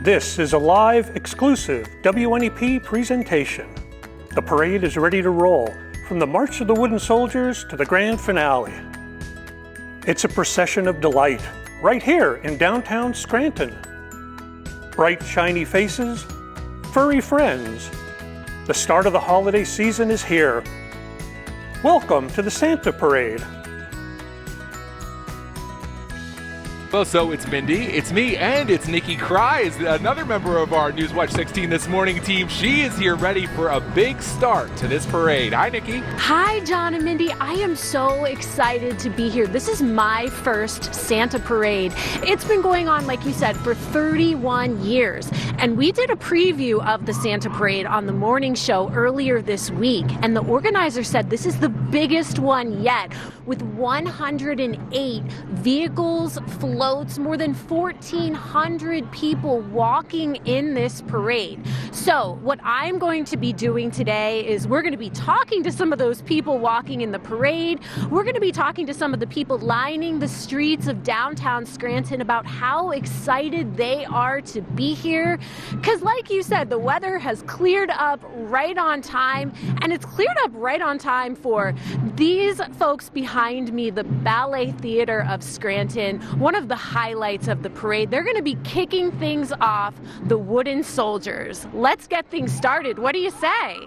This is a live, exclusive WNEP presentation. The parade is ready to roll, from the March of the Wooden Soldiers to the grand finale. It's a procession of delight, right here in downtown Scranton. Bright, shiny faces, furry friends. The start of the holiday season is here. Welcome to the Santa Parade. Well, so it's Mindy, it's me, and it's Nikki Cry, is another member of our Newswatch 16 This Morning team. She is here ready for a big start to this parade. Hi, Nikki. Hi, John and Mindy. I am so excited to be here. This is my first Santa Parade. It's been going on, like you said, for 31 years. And we did a preview of the Santa Parade on the morning show earlier this week. And the organizer said this is the biggest one yet, with 108 vehicles, floats, more than 1,400 people walking in this parade. So what I'm going to be doing today is we're going to be talking to some of those people walking in the parade. We're going to be talking to some of the people lining the streets of downtown Scranton about how excited they are to be here. Because like you said, the weather has cleared up right on time, and it's cleared up right on time for these folks behind me, the Ballet Theater of Scranton, one of the highlights of the parade. They're going to be kicking things off, the Wooden Soldiers. Let's get things started. What do you say?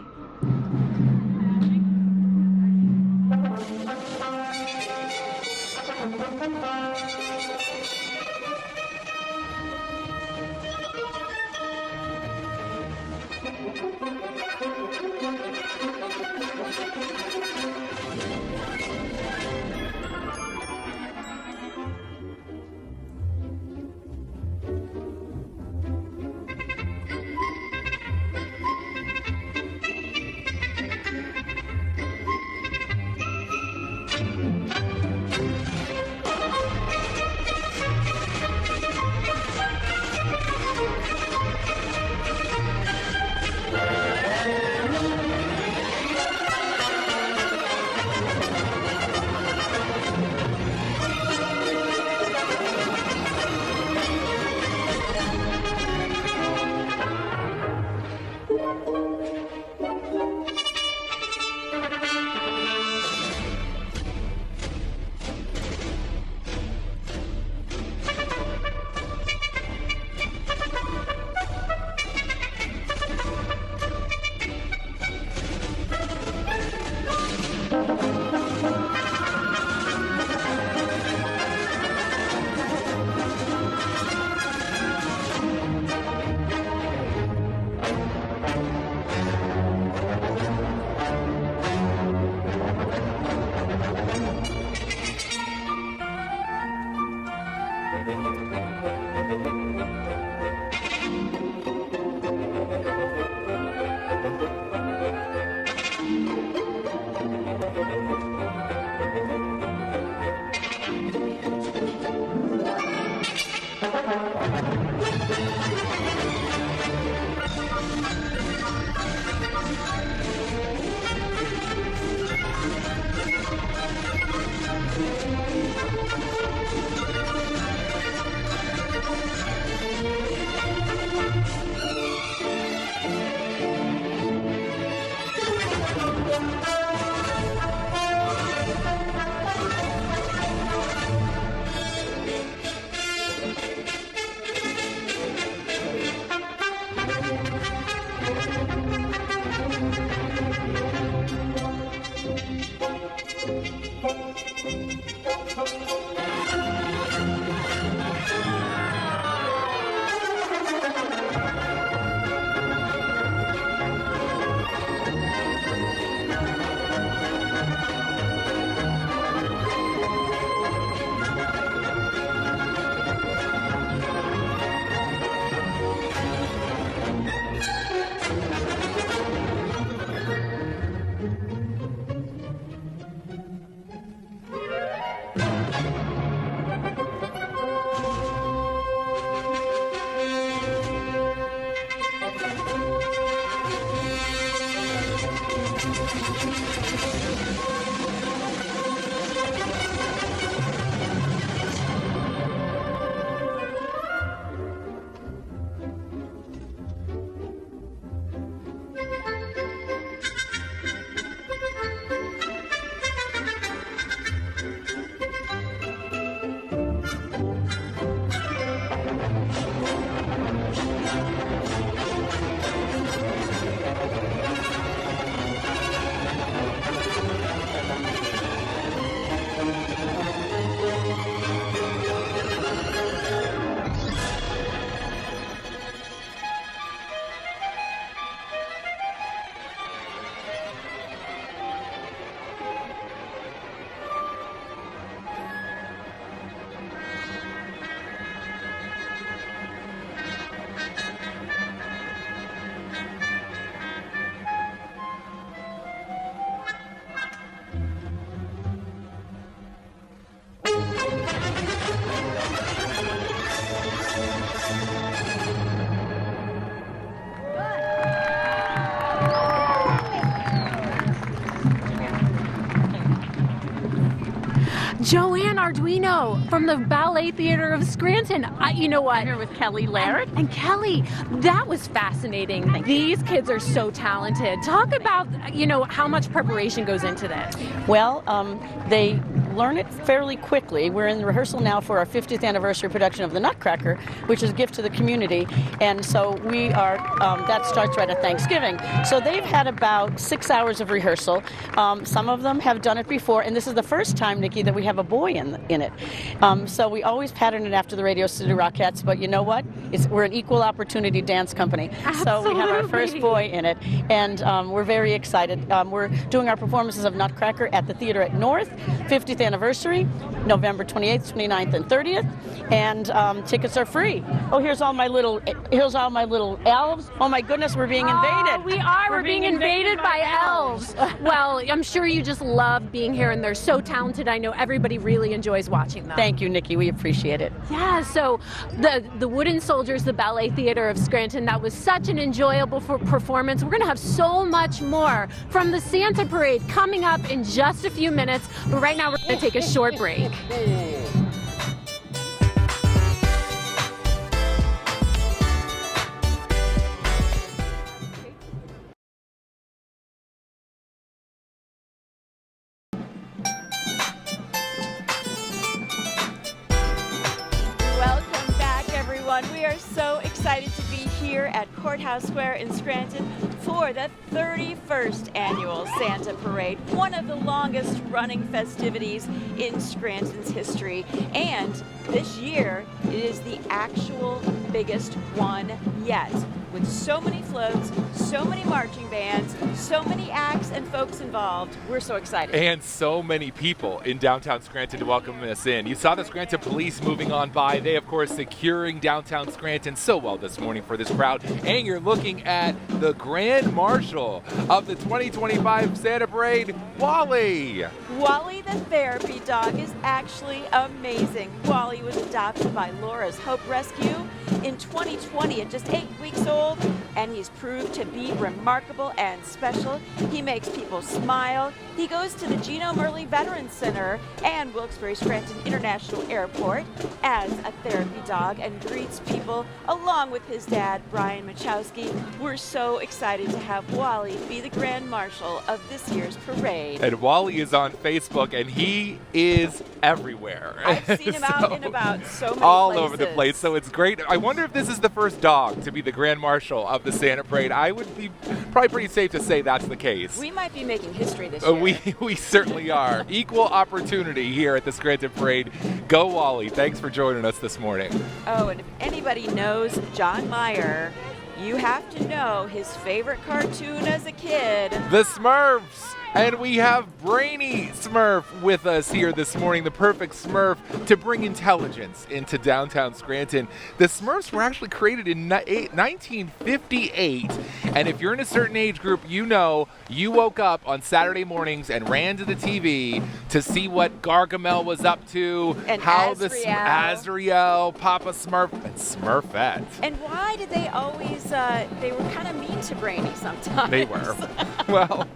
Arduino from the Ballet Theater of Scranton. You know what? I'm here with Kelly Laird. And Kelly, that was fascinating. These kids are so talented. Talk about, how much preparation goes into this. Well, they learn it fairly quickly. We're in rehearsal now for our 50th anniversary production of The Nutcracker, which is a gift to the community. And so we are, that starts right at Thanksgiving. So they've had about 6 hours of rehearsal. Some of them have done it before, and this is the first time, Nikki, that we have a boy in it. So we always pattern it after the Radio City Rockettes, but you know what? We're an equal opportunity dance company. So we have our first boy in it, and we're very excited. We're doing our performances of Nutcracker at the Theater at North, 50th anniversary, November 28th, 29th, and 30th, and tickets are free. Oh, here's all my little elves. Oh my goodness, we're being invaded. We are. We're being invaded by elves. Well, I'm sure you just love being here, and they're so talented. I know everybody really enjoys watching them. Thank you, Nikki. We appreciate it. Yeah, so the Wooden Soldiers, the Ballet Theater of Scranton, that was such an enjoyable performance. We're going to have so much more from the Santa Parade coming up in just a few minutes, but right now we're going to take a short break. Welcome back, everyone. We are so excited to be here at Courthouse Square in Scranton for the 31st annual Santa Parade, one of the longest running festivities in Scranton's history. And this year, it is the actual biggest one yet. With so many floats, so many marching bands, so many acts and folks involved, we're so excited. And so many people in downtown Scranton to welcome us in. You saw the Scranton police moving on by. They, of course, securing downtown Scranton so well this morning for this crowd. And you're looking at the Grand Marshal of the 2025 Santa Parade, Wally. Wally the therapy dog is actually amazing. Wally was adopted by Laura's Hope Rescue in 2020 at just 8 weeks old, and he's proved to be remarkable and special. He makes people smile. He goes to the Gino Murley Veterans Center and Wilkes-Barre Scranton International Airport as a therapy dog and greets people along with his dad, Brian Machowski. We're so excited to have Wally be the Grand Marshal of this year's parade. And Wally is on Facebook, and he is everywhere. I've seen him out and about so many all places. over the place, so it's great. I wonder if this is the first dog to be the Grand Marshal of the Santa Parade. I would be probably pretty safe to say that's the case. We might be making history this year. We certainly are. Equal opportunity here at the Scranton Parade. Go Wally. Thanks for joining us this morning. Oh, and if anybody knows John Mayer, you have to know his favorite cartoon as a kid. The Smurfs. And we have Brainy Smurf with us here this morning, the perfect Smurf to bring intelligence into downtown Scranton. The Smurfs were actually created in 1958, and if you're in a certain age group, you know you woke up on Saturday mornings and ran to the TV to see what Gargamel was up to, And how Azrael. the Papa Smurf, and Smurfette. And why did they always, they were kind of mean to Brainy sometimes. They were. Well,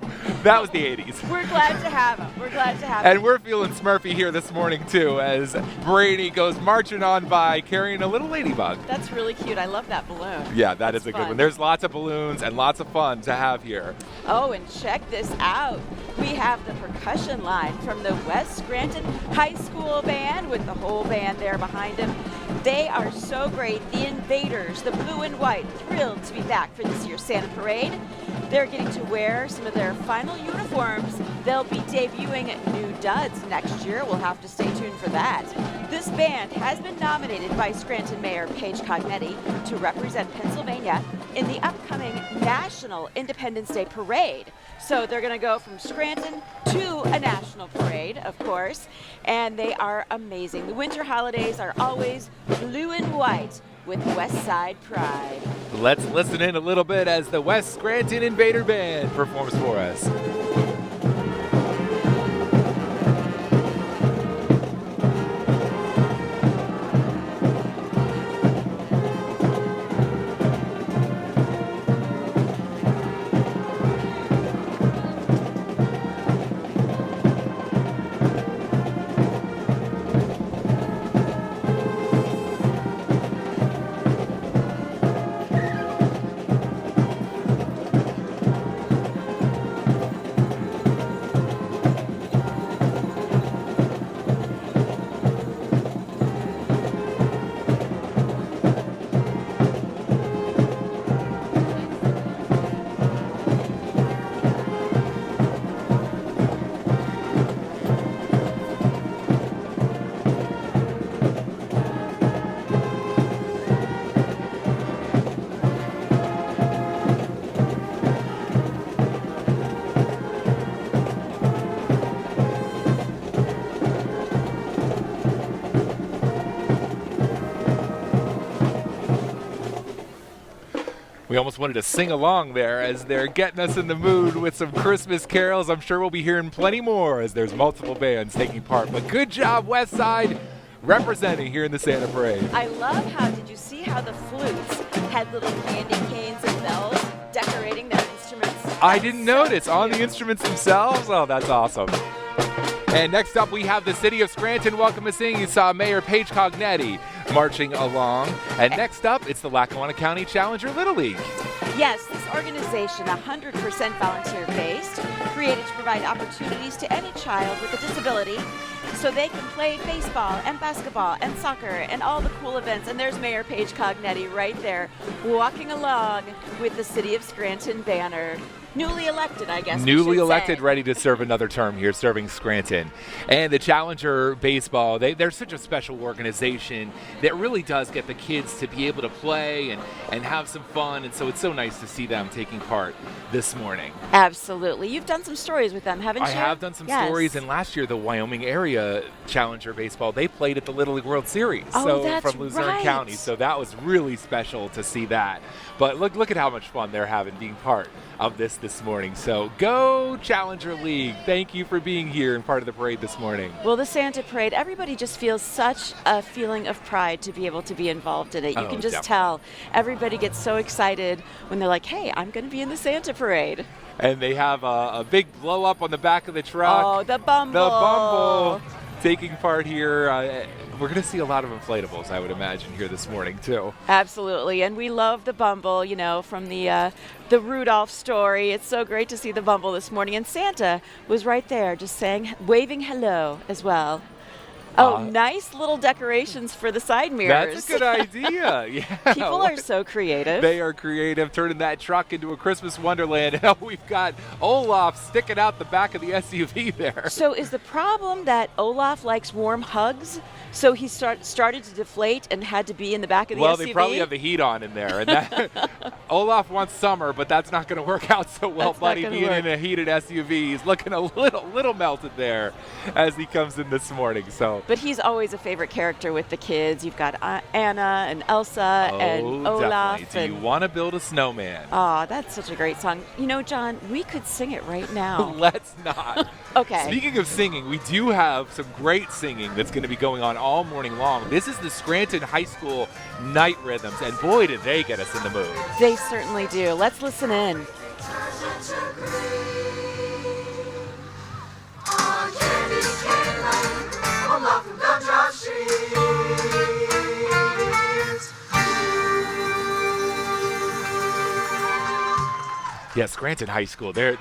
that was the 80s. We're glad to have him. We're glad to have And him. we're feeling Smurfy here this morning, too, as Brady goes marching on by carrying a little ladybug. That's really cute. I love that balloon. Yeah, that is a good fun. one. There's lots of balloons and lots of fun to have here. Oh, and check this out. We have the percussion line from the West Scranton High School Band with the whole band there behind him. They are so great. The Invaders, the blue and white, thrilled to be back for this year's Santa Parade. They're getting to wear some of their final uniforms. They'll be debuting new duds next year. We'll have to stay tuned for that. This band has been nominated by Scranton Mayor Paige Cognetti to represent Pennsylvania in the upcoming National Independence Day Parade. So they're going to go from Scranton to a national parade, of course, and they are amazing. The winter holidays are always blue and white with West Side Pride. Let's listen in a little bit as the West Scranton Invader Band performs for us. We almost wanted to sing along there as they're getting us in the mood with some Christmas carols. I'm sure we'll be hearing plenty more as there's multiple bands taking part. But good job, West Side, representing here in the Santa Parade. I love how, did you see how the flutes had little candy canes and bells decorating their instruments? I didn't notice on the instruments themselves. Oh, that's awesome. And next up, we have the city of Scranton welcoming. You saw Mayor Paige Cognetti marching along. And next up, it's the Lackawanna County Challenger Little League. Yes, this organization, 100% volunteer-based, created to provide opportunities to any child with a disability so they can play baseball and basketball and soccer and all the cool events. And there's Mayor Paige Cognetti right there walking along with the City of Scranton banner. Newly elected, I guess. Newly elected, ready to serve another term here, serving Scranton. And the Challenger Baseball, they're such a special organization that really does get the kids to be able to play and have some fun. And so it's so nice to see them taking part this morning. Absolutely. You've done some stories with them, haven't you? I have done some stories. And last year, the Wyoming area Challenger Baseball, they played at the Little League World Series. Oh, that's from Luzerne right. County. So that was really special to see that. But look at how much fun they're having being part of this morning. So go Challenger League. Thank you for being here and part of the parade this morning. Well, the Santa Parade, everybody just feels such a feeling of pride to be able to be involved in it. You can just tell. Everybody gets so excited when they're like, hey, I'm going to be in the Santa Parade. And they have a big blow up on the back of the truck. Oh, the Bumble. The Bumble taking part here. We're going to see a lot of inflatables, I would imagine, here this morning, too. Absolutely. And we love the Bumble, you know, from the Rudolph story. It's so great to see the Bumble this morning. And Santa was right there just saying, waving hello as well. Oh, nice little decorations for the side mirrors. That's a good idea. Yeah. People are so creative. They are creative, turning that truck into a Christmas wonderland. And we've got Olaf sticking out the back of the SUV there. So is the problem that Olaf likes warm hugs? So he started to deflate and had to be in the back of the SUV? Well, they probably have the heat on in there. And that, Olaf wants summer, but that's not going to work out so well, buddy, being in a heated SUV. He's looking a little melted there as he comes in this morning. But he's always a favorite character with the kids. You've got Anna and Elsa and Olaf. Definitely. Do you want to build a snowman? Oh, that's such a great song. You know, John, we could sing it right now. Let's not. Okay. Speaking of singing, we do have some great singing that's going to be going on all morning long. This is the Scranton High School Night Rhythms, and boy, did they get us in the mood. They certainly do. Let's listen in. Yeah, Scranton High School, their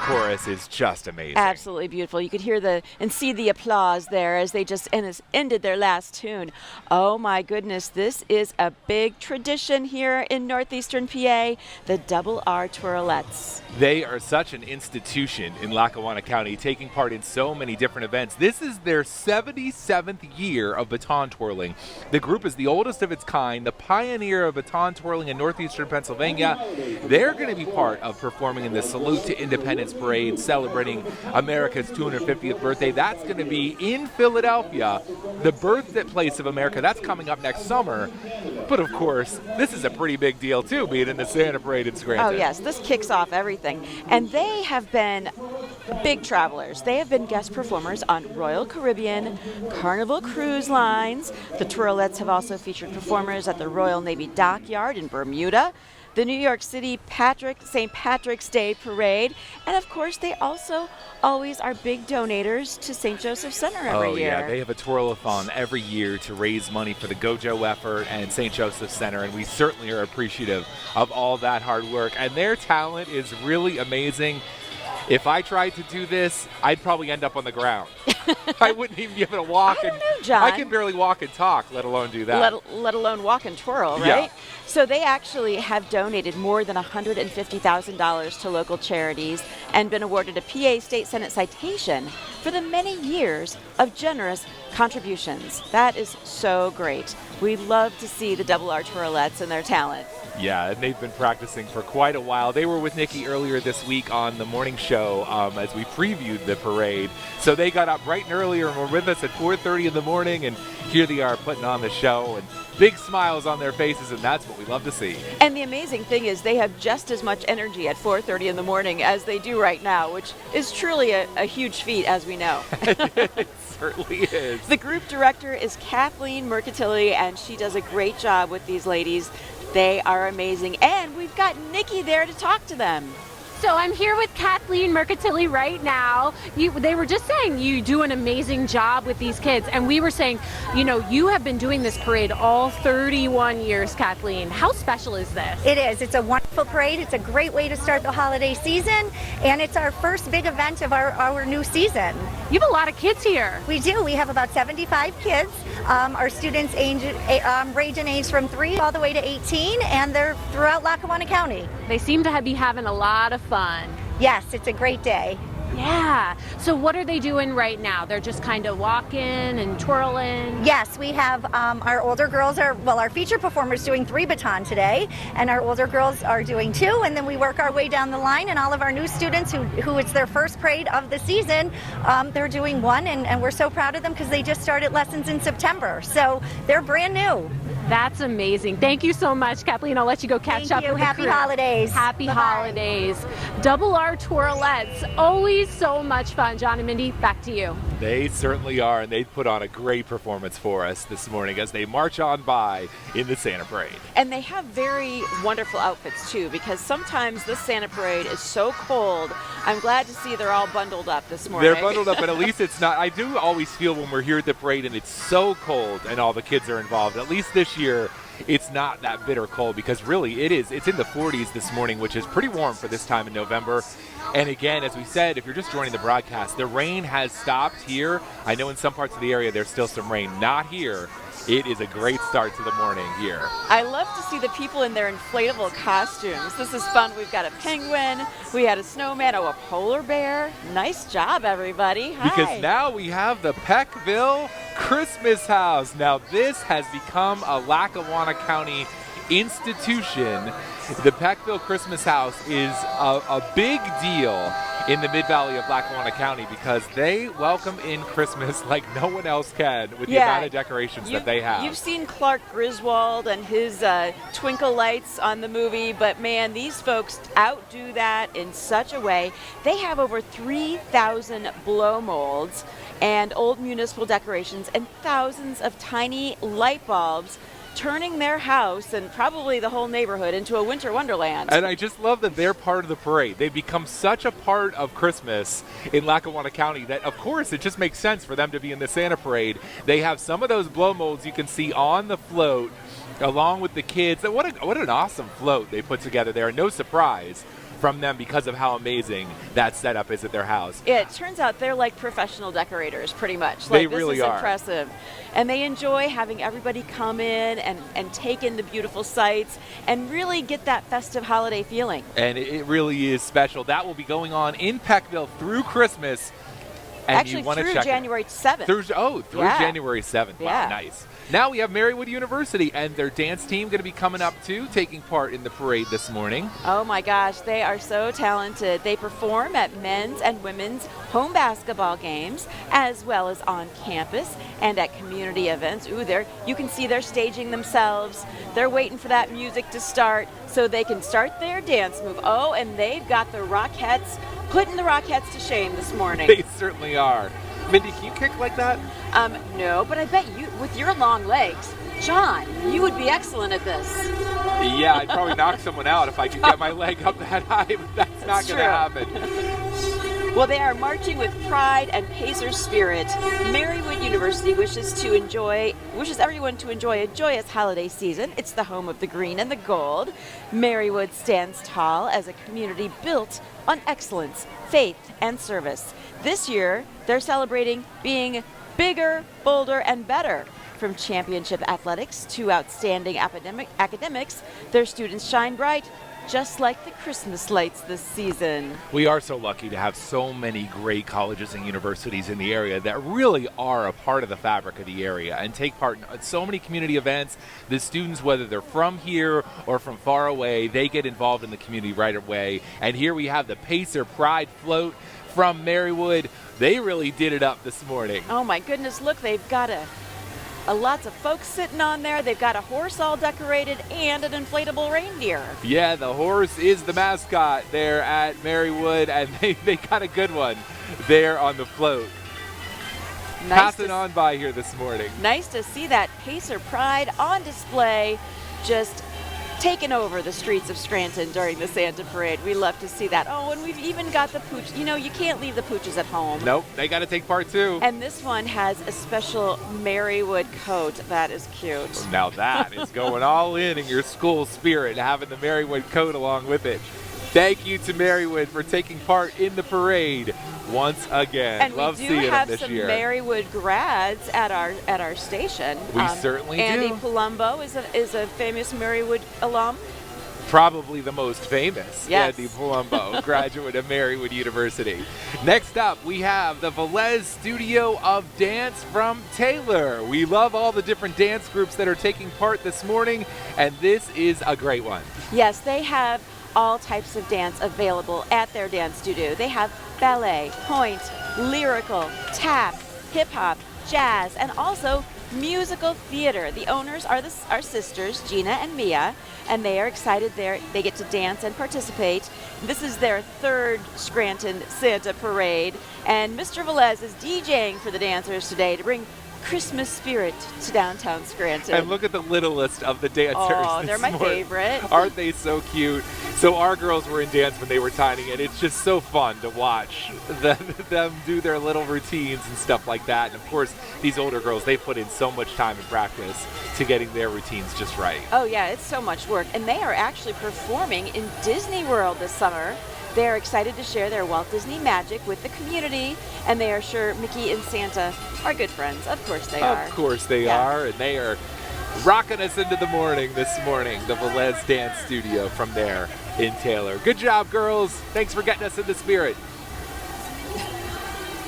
chorus is just amazing. Absolutely beautiful. You could hear and see the applause there as they just ended their last tune. Oh my goodness, this is a big tradition here in northeastern PA, the Double R Twirlettes. They are such an institution in Lackawanna County, taking part in so many different events. This is their 77th year of baton twirling. The group is the oldest of its kind, the pioneer of baton twirling in northeastern Pennsylvania. They're going to be part of performing in the Salute to Independence Parade, celebrating America's 250th birthday. That's going to be in Philadelphia, the birthplace of America. That's coming up next summer. But of course, this is a pretty big deal too, being in the Santa Parade in Scranton. Oh yes, this kicks off everything. And they have been big travelers. They have been guest performers on Royal Caribbean, Carnival Cruise Lines. The Twirlettes have also featured performers at the Royal Navy Dockyard in Bermuda, the New York City St. Patrick's Day Parade, and of course they also always are big donators to St. Joseph Center every year. Oh yeah, they have a twirl-a-thon every year to raise money for the Gojo effort and St. Joseph Center, and we certainly are appreciative of all that hard work. And their talent is really amazing. If I tried to do this, I'd probably end up on the ground. I wouldn't even be able to walk. I don't know, John. I can barely walk and talk, let alone do that. Let alone walk and twirl, right? Yeah. So they actually have donated more than $150,000 to local charities and been awarded a PA State Senate citation for the many years of generous contributions. That is so great. We love to see the double R twirlettes and their talent. Yeah, and they've been practicing for quite a while. They were with Nikki earlier this week on the morning show as we previewed the parade. So they got up bright and earlier and were with us at 4:30 in the morning, and here they are putting on the show, and big smiles on their faces, and that's what we love to see. And the amazing thing is they have just as much energy at 4:30 in the morning as they do right now, which is truly a huge feat, as we know. It certainly is. The group director is Kathleen Mercatilli, and she does a great job with these ladies. They are amazing. And we've got Nikki there to talk to them. So I'm here with Kathleen Mercatilli right now. They were just saying you do an amazing job with these kids, and we were saying, you know, you have been doing this parade all 31 years, Kathleen. How special is this? It is. It's a wonderful parade. It's a great way to start the holiday season, and it's our first big event of our new season. You have a lot of kids here. We do. We have about 75 kids. Our students range in age from 3 all the way to 18, and they're throughout Lackawanna County. They seem to be having a lot of fun. Yes, it's a great day. Yeah. So what are they doing right now? They're just kind of walking and twirling? Yes, we have our older girls our feature performers doing 3 baton today, and our older girls are doing 2, and then we work our way down the line, and all of our new students who it's their first parade of the season, they're doing 1, and we're so proud of them because they just started lessons in September. So they're brand new. That's amazing. Thank you so much, Kathleen. I'll let you go catch up with the Happy crew. holidays. Happy Bye-bye. holidays. Double R twirlettes. Always so much fun. John and Mindy, back to you. They certainly are, and they put on a great performance for us this morning as they march on by in the Santa Parade. And they have very wonderful outfits too, because sometimes this Santa Parade is so cold. I'm glad to see they're all bundled up this morning. They're bundled up, but at least it's not. I do always feel when we're here at the parade and it's so cold and all the kids are involved, at least this year, it's not that bitter cold, because really it's in the 40s this morning, which is pretty warm for this time in November. And again, as we said, if you're just joining the broadcast, the rain has stopped here. I know in some parts of the area there's still some rain. Not here. It is a great start to the morning here. I love to see the people in their inflatable costumes. This is fun. We've got a penguin, we had a snowman, a polar bear. Nice job, everybody. Hi. Because now we have the Peckville Christmas House. Now this has become a Lackawanna County institution. The Peckville Christmas House is a big deal in the Mid-Valley of Lackawanna County because they welcome in Christmas like no one else can with the amount of decorations that they have. You've seen Clark Griswold and his twinkle lights on the movie, but man, these folks outdo that in such a way. They have over 3,000 blow molds and old municipal decorations and thousands of tiny light bulbs, turning their house and probably the whole neighborhood into a winter wonderland. And I just love that they're part of the parade. They've become such a part of Christmas in Lackawanna County that, of course, it just makes sense for them to be in the Santa Parade. They have some of those blow molds you can see on the float along with the kids. What an awesome float they put together there. No surprise from them because of how amazing that setup is at their house. It turns out they're like professional decorators, pretty much. They This really is are. impressive. And they enjoy having everybody come in and take in the beautiful sights and really get that festive holiday feeling. And it really is special. That will be going on in Peckville through Christmas. And Actually, you want to through check January 7th. Through Yeah. January 7th. Wow, Yeah. nice. Now we have Marywood University and their dance team going to be coming up too, taking part in the parade this morning. Oh my gosh, they are so talented. They perform at men's and women's home basketball games, as well as on campus and at community events. Ooh, you can see they're staging themselves. They're waiting for that music to start so they can start their dance move. Oh, and they've got the Rockettes, putting the Rockettes to shame this morning. They certainly are. Mindy, can you kick like that? No, but I bet you, with your long legs, John, you would be excellent at this. Yeah, I'd probably knock someone out if I could get my leg up that high, but that's not going to happen. Well, they are marching with pride and Pacer spirit. Marywood University wishes everyone to enjoy a joyous holiday season. It's the home of the green and the gold. Marywood stands tall as a community built on excellence, faith, and service. This year, they're celebrating being bigger, bolder, and better. From championship athletics to outstanding academics, their students shine bright just like the Christmas lights this season. We are so lucky to have so many great colleges and universities in the area that really are a part of the fabric of the area and take part in so many community events. The students, whether they're from here or from far away, they get involved in the community right away. And here we have the Pacer Pride Float from Marywood. They really did it up this morning. Oh my goodness, look, they've got lots of folks sitting on there. They've got a horse all decorated and an inflatable reindeer. Yeah, the horse is the mascot there at Marywood, and they got a good one there on the float. Passing on by here this morning. Nice to see that Pacer Pride on display, just taking over the streets of Scranton during the Santa Parade. We love to see that. Oh, and we've even got the pooch. You know, you can't leave the pooches at home. Nope, they got to take part too. And this one has a special Marywood coat. That is cute. Now that is going all in your school spirit, having the Marywood coat along with it. Thank you to Marywood for taking part in the parade once again. And Love we do seeing have them this some year. Marywood grads at our station. We certainly do. Andy Palumbo is a famous Marywood alum. Probably the most famous, Yes. Andy Palumbo, graduate of Marywood University. Next up, we have the Velez Studio of Dance from Taylor. We love all the different dance groups that are taking part this morning, and this is a great one. Yes, they have all types of dance available at their dance studio. They have ballet, point, lyrical, tap, hip-hop, jazz, and also musical theater. The owners are our sisters, Gina and Mia, and they are excited they get to dance and participate. This is their third Scranton Santa Parade, and Mr. Velez is DJing for the dancers today to bring Christmas spirit to downtown Scranton. And look at the littlest of the dancers. Oh, they're my favorite. Aren't they so cute? So our girls were in dance when they were tiny, and it's just so fun to watch them do their little routines and stuff like that. And of course, these older girls, they put in so much time and practice to getting their routines just right. Oh yeah, it's so much work. And they are actually performing in Disney World this summer. They're excited to share their Walt Disney magic with the community, and they are sure Mickey and Santa are good friends. Of course they are. Of course they are, and they are rocking us into the morning this morning, the Velez Dance Studio from there in Taylor. Good job, girls. Thanks for getting us in the spirit.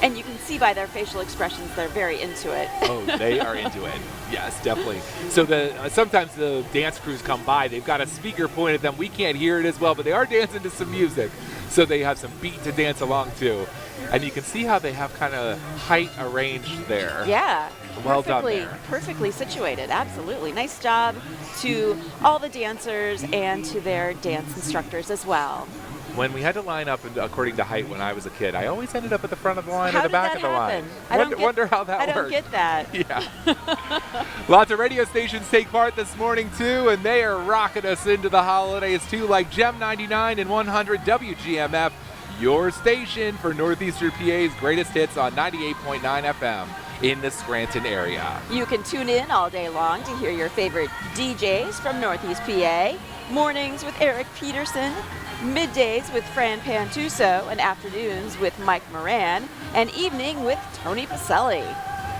And you can see by their facial expressions they're very into it. Oh, they are into it. Yes, definitely. So sometimes the dance crews come by. They've got a speaker pointed at them. We can't hear it as well, but they are dancing to some music. So they have some beat to dance along to. And you can see how they have kind of height arranged there. Yeah. Well done there. Perfectly situated. Absolutely. Nice job to all the dancers and to their dance instructors as well. When we had to line up according to height when I was a kid, I always ended up at the front of the line How or the did back that of the happen? line. Wonder how that worked. I don't get that. Yeah. Lots of radio stations take part this morning too, and they are rocking us into the holidays too, like Gem 99 and 100 WGMF, your station for Northeastern PA's greatest hits on 98.9 FM in the Scranton area. You can tune in all day long to hear your favorite DJs from Northeast PA. Mornings with Eric Peterson, middays with Fran Pantuso, and afternoons with Mike Moran, and evening with Tony Pacelli.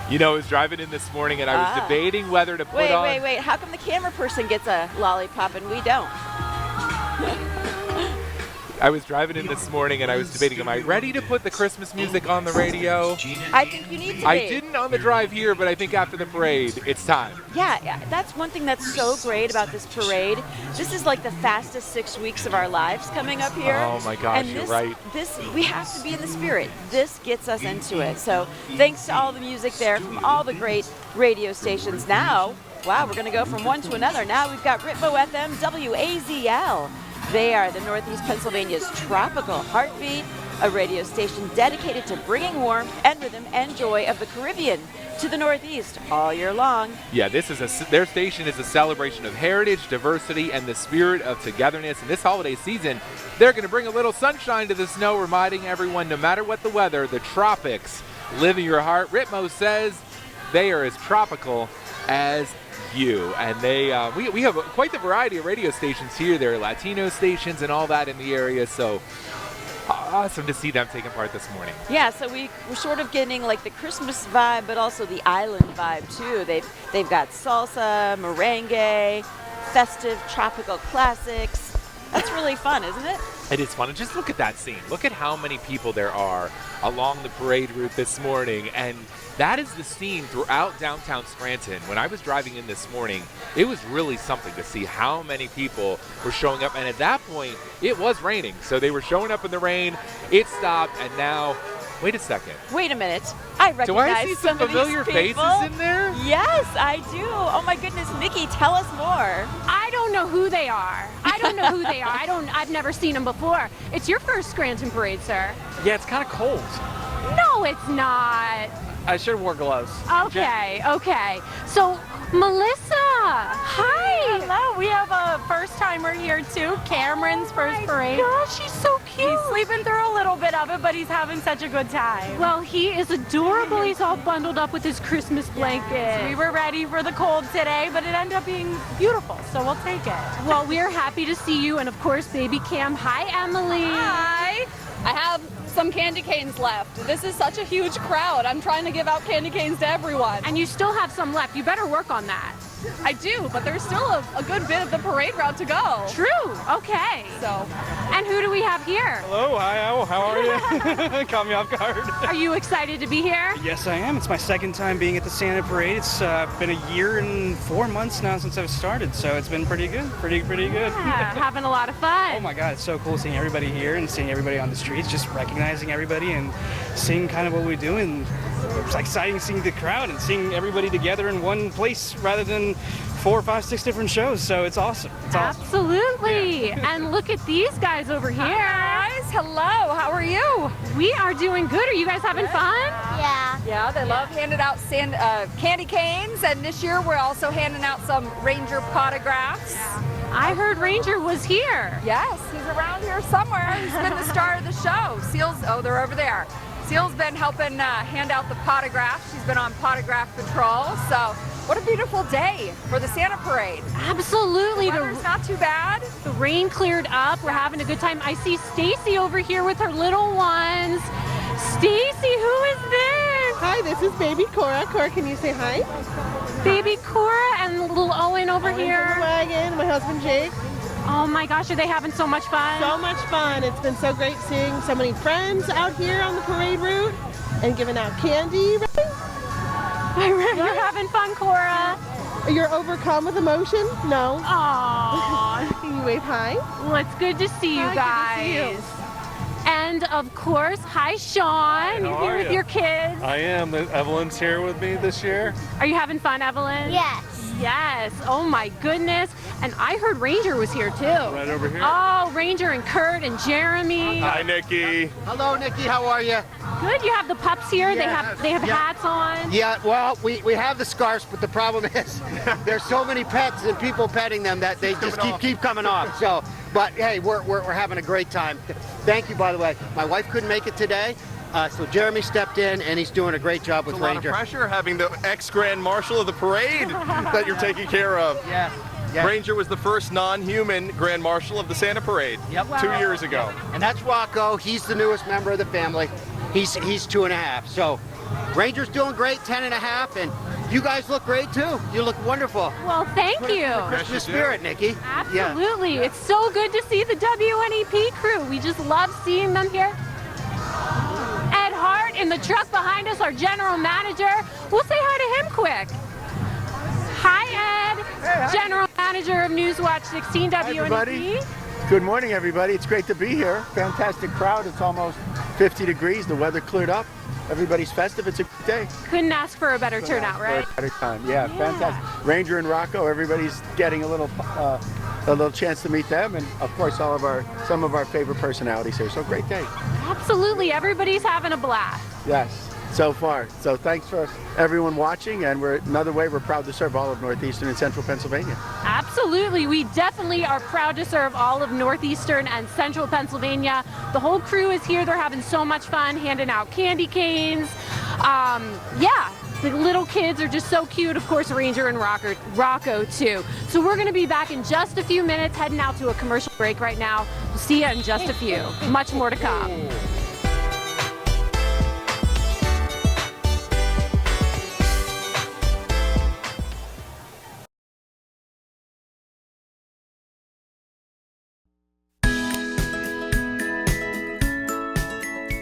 You know, I was driving in this morning and I was debating whether to put on... Wait. How come the camera person gets a lollipop and we don't? I was driving in this morning and I was debating, am I ready to put the Christmas music on the radio? I think you need to be. I didn't on the drive here, but I think after the parade, it's time. Yeah, that's one thing that's so great about this parade. This is like the fastest 6 weeks of our lives coming up here. Oh my gosh, and you're right. We have to be in the spirit. This gets us into it. So thanks to all the music there from all the great radio stations. Now, wow, we're going to go from one to another. Now we've got Ritmo FM WAZL. They are the Northeast Pennsylvania's tropical heartbeat, a radio station dedicated to bringing warmth and rhythm and joy of the Caribbean to the Northeast all year long. Yeah, their station is a celebration of heritage, diversity, and the spirit of togetherness. And this holiday season, they're going to bring a little sunshine to the snow, reminding everyone, no matter what the weather, the tropics live in your heart. Ritmo says they are as tropical as you. And we have quite the variety of radio stations here. There are Latino stations and all that in the area, so awesome to see them taking part this morning. Yeah, so we're sort of getting like the Christmas vibe, but also the island vibe too. They've got salsa, merengue, festive tropical classics, That's really fun, isn't it? It is fun. And just look at that scene. Look at how many people there are along the parade route this morning. And that is the scene throughout downtown Scranton. When I was driving in this morning, it was really something to see how many people were showing up. And at that point, it was raining. So they were showing up in the rain. It stopped. And now, wait a second. Wait a minute. I recognize Do I see some of these familiar faces people. in there? Yes, I do. Oh my goodness, Nikki, tell us more. I don't know who they are. I don't know who they are. I've never seen them before. It's your first Scranton parade, sir. Yeah, it's kind of cold. No, it's not. I should have wore gloves. Okay, okay. So, Melissa, hi. Hello, we have a first timer here too. Cameron's first parade. Gosh, she's so cute. He's sleeping through a little bit of it, but he's having such a good time. Well, he is adorable. He's all bundled up with his Christmas blanket. We were ready for the cold today, but it ended up being beautiful, so we'll take it. Well, we are happy to see you, and of course, baby Cam. Hi, Emily. Hi. I have some candy canes left. This is such a huge crowd. I'm trying to give out candy canes to everyone. And you still have some left. You better work on that. I do, but there's still a good bit of the parade route to go. True. Okay. So. And who do we have here? Hello, hi, how are you? Caught me off guard. Are you excited to be here? Yes, I am. It's my second time being at the Santa Parade. It's been a year and 4 months now since I've started, so it's been pretty good. Pretty good. Yeah, having a lot of fun. Oh my God, it's so cool seeing everybody here and seeing everybody on the streets, just recognizing everybody and seeing kind of what we do. And it's exciting seeing the crowd and seeing everybody together in one place rather than 4, 5, 6 different shows. So it's awesome. It's awesome. Absolutely. Yeah. And look at these guys over here. Hi guys, hello. How are you? We are doing good. Are you guys having fun? Yeah. Yeah, they love handing out candy canes, and this year we're also handing out some Ranger potographs. I heard Ranger was here. Yes, he's around here somewhere. He's been the star of the show. Seal's, oh, they're over there. Seal's been helping hand out the potographs. She's been on potograph patrol. So what a beautiful day for the Santa Parade. Absolutely. The weather's not too bad. The rain cleared up. We're having a good time. I see Stacy over here with her little ones. Stacy, who is this? Hi, this is baby Cora. Cora, can you say hi? Baby Cora and little Owen over here. In the wagon, my husband Jake. Oh my gosh, are they having so much fun? So much fun. It's been so great seeing so many friends out here on the parade route and giving out candy. You're having fun, Cora. You're overcome with emotion? No. Aww. Can you wave hi? Well, it's good to see you guys. Good to see you. And of course, hi Sean. You're here with your kids. I am. Evelyn's here with me this year. Are you having fun, Evelyn? Yes. Yes. Oh my goodness. And I heard Ranger was here too. Right over here. Oh, Ranger and Kurt and Jeremy. Hi, Nikki. Hello, Nikki. How are you? Good. You have the pups here. Yes. They have Yeah. hats on. Yeah. Well, we have the scarves, but the problem is there's so many pets and people petting them that they just keep coming off. So, but hey, we're having a great time. Thank you, by the way. My wife couldn't make it today. So Jeremy stepped in, and he's doing a great job with Ranger. A lot of pressure having the ex-Grand Marshal of the parade that you're taking care of. Yes. Yes. Ranger was the first non-human Grand Marshal of the Santa Parade 2 years ago. And that's Rocco. He's the newest member of the family. He's 2.5. So Ranger's doing great, 10.5, and you guys look great too. You look wonderful. Well, thank you. Christmas spirit, Nikki. Absolutely. It's so good to see the WNEP crew. We just love seeing them here. Ed Hart in the truck behind us, our general manager. We'll say hi to him quick. Hi, Ed. Hey, General manager of Newswatch 16 WNEP. Hi, everybody. Good morning, everybody. It's great to be here. Fantastic crowd. It's almost 50 degrees. The weather cleared up. Everybody's festive. It's a good day. Couldn't ask for a better turnout, right? Better time. Yeah, fantastic. Ranger and Rocco, everybody's getting a little chance to meet them, and of course some of our favorite personalities here. So great day. Absolutely. Everybody's having a blast. Yes, so far. So thanks for everyone watching, and we're proud to serve all of Northeastern and Central Pennsylvania. Absolutely. We definitely are proud to serve all of Northeastern and Central Pennsylvania. The whole crew is here. They're having so much fun handing out candy canes. Yeah. The little kids are just so cute. Of course, Ranger and Rocco too. So we're going to be back in just a few minutes, heading out to a commercial break right now. We'll see you in just a few. Much more to come.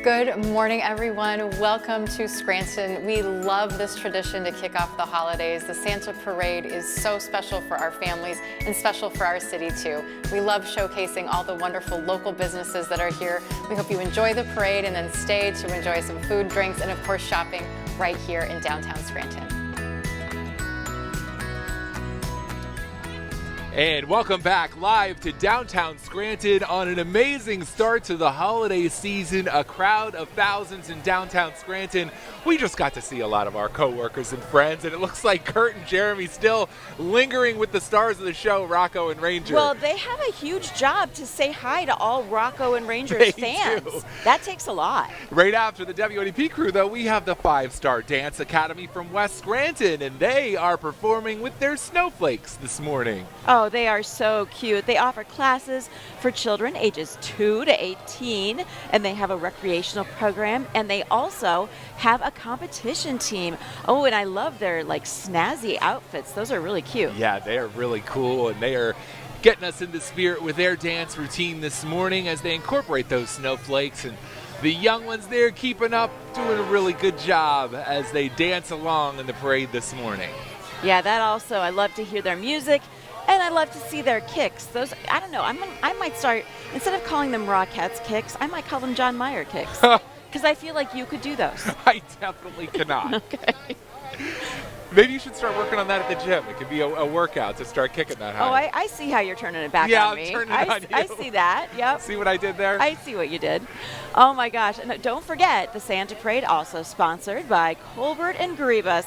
Good morning, everyone. Welcome to Scranton. We love this tradition to kick off the holidays. The Santa Parade is so special for our families and special for our city, too. We love showcasing all the wonderful local businesses that are here. We hope you enjoy the parade and then stay to enjoy some food, drinks, and of course, shopping right here in downtown Scranton. And welcome back live to downtown Scranton on an amazing start to the holiday season. A crowd of thousands in downtown Scranton. We just got to see a lot of our co-workers and friends, and it looks like Kurt and Jeremy still lingering with the stars of the show, Rocco and Ranger. Well, they have a huge job to say hi to all Rocco and Rangers fans. Do. That takes a lot. Right after the WNEP crew, though, we have the 5-Star Dance Academy from West Scranton, and they are performing with their snowflakes this morning. Oh, they are so cute. They offer classes for children ages 2 to 18, and they have a recreational program, and they also have a competition team. Oh, and I love their like snazzy outfits. Those are really cute. Yeah, they are really cool, and they are getting us in the spirit with their dance routine this morning as they incorporate those snowflakes. And the young ones there keeping up, doing a really good job as they dance along in the parade this morning. Yeah, that also, I love to hear their music. And I love to see their kicks. Those, I don't know, I might start, instead of calling them Rockettes kicks, I might call them John Mayer kicks. Because I feel like you could do those. I definitely cannot. Okay. Maybe you should start working on that at the gym. It could be a workout to start kicking that high. Oh, I see how you're turning it back on me. Yeah, I'm turning it on you. I see that, yep. See what I did there? I see what you did. Oh my gosh, and don't forget, the Santa Parade also sponsored by Colbert and Gribus.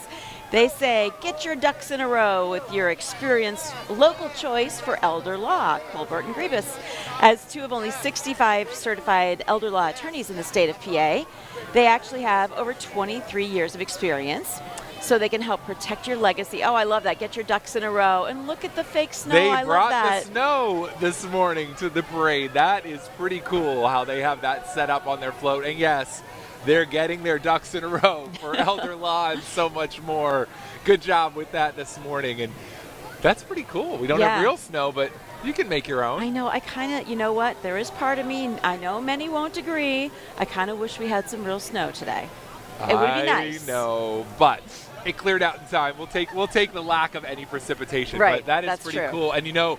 They say, get your ducks in a row with your experienced local choice for elder law, Colbert and Gribus. As two of only 65 certified elder law attorneys in the state of PA, they actually have over 23 years of experience, so they can help protect your legacy. Oh, I love that. Get your ducks in a row. And look at the fake snow. They I love brought that. the snow this morning to the parade. That is pretty cool how they have that set up on their float. And yes, they're getting their ducks in a row for elder law and so much more. Good job with that this morning. And that's pretty cool. We don't have real snow, but you can make your own. I know. I kind of, you know what? There is part of me, I know many won't agree, I kind of wish we had some real snow today. It would be nice. I know, but it cleared out in time. We'll take the lack of any precipitation. Right, But that is that's pretty true. cool. And you know,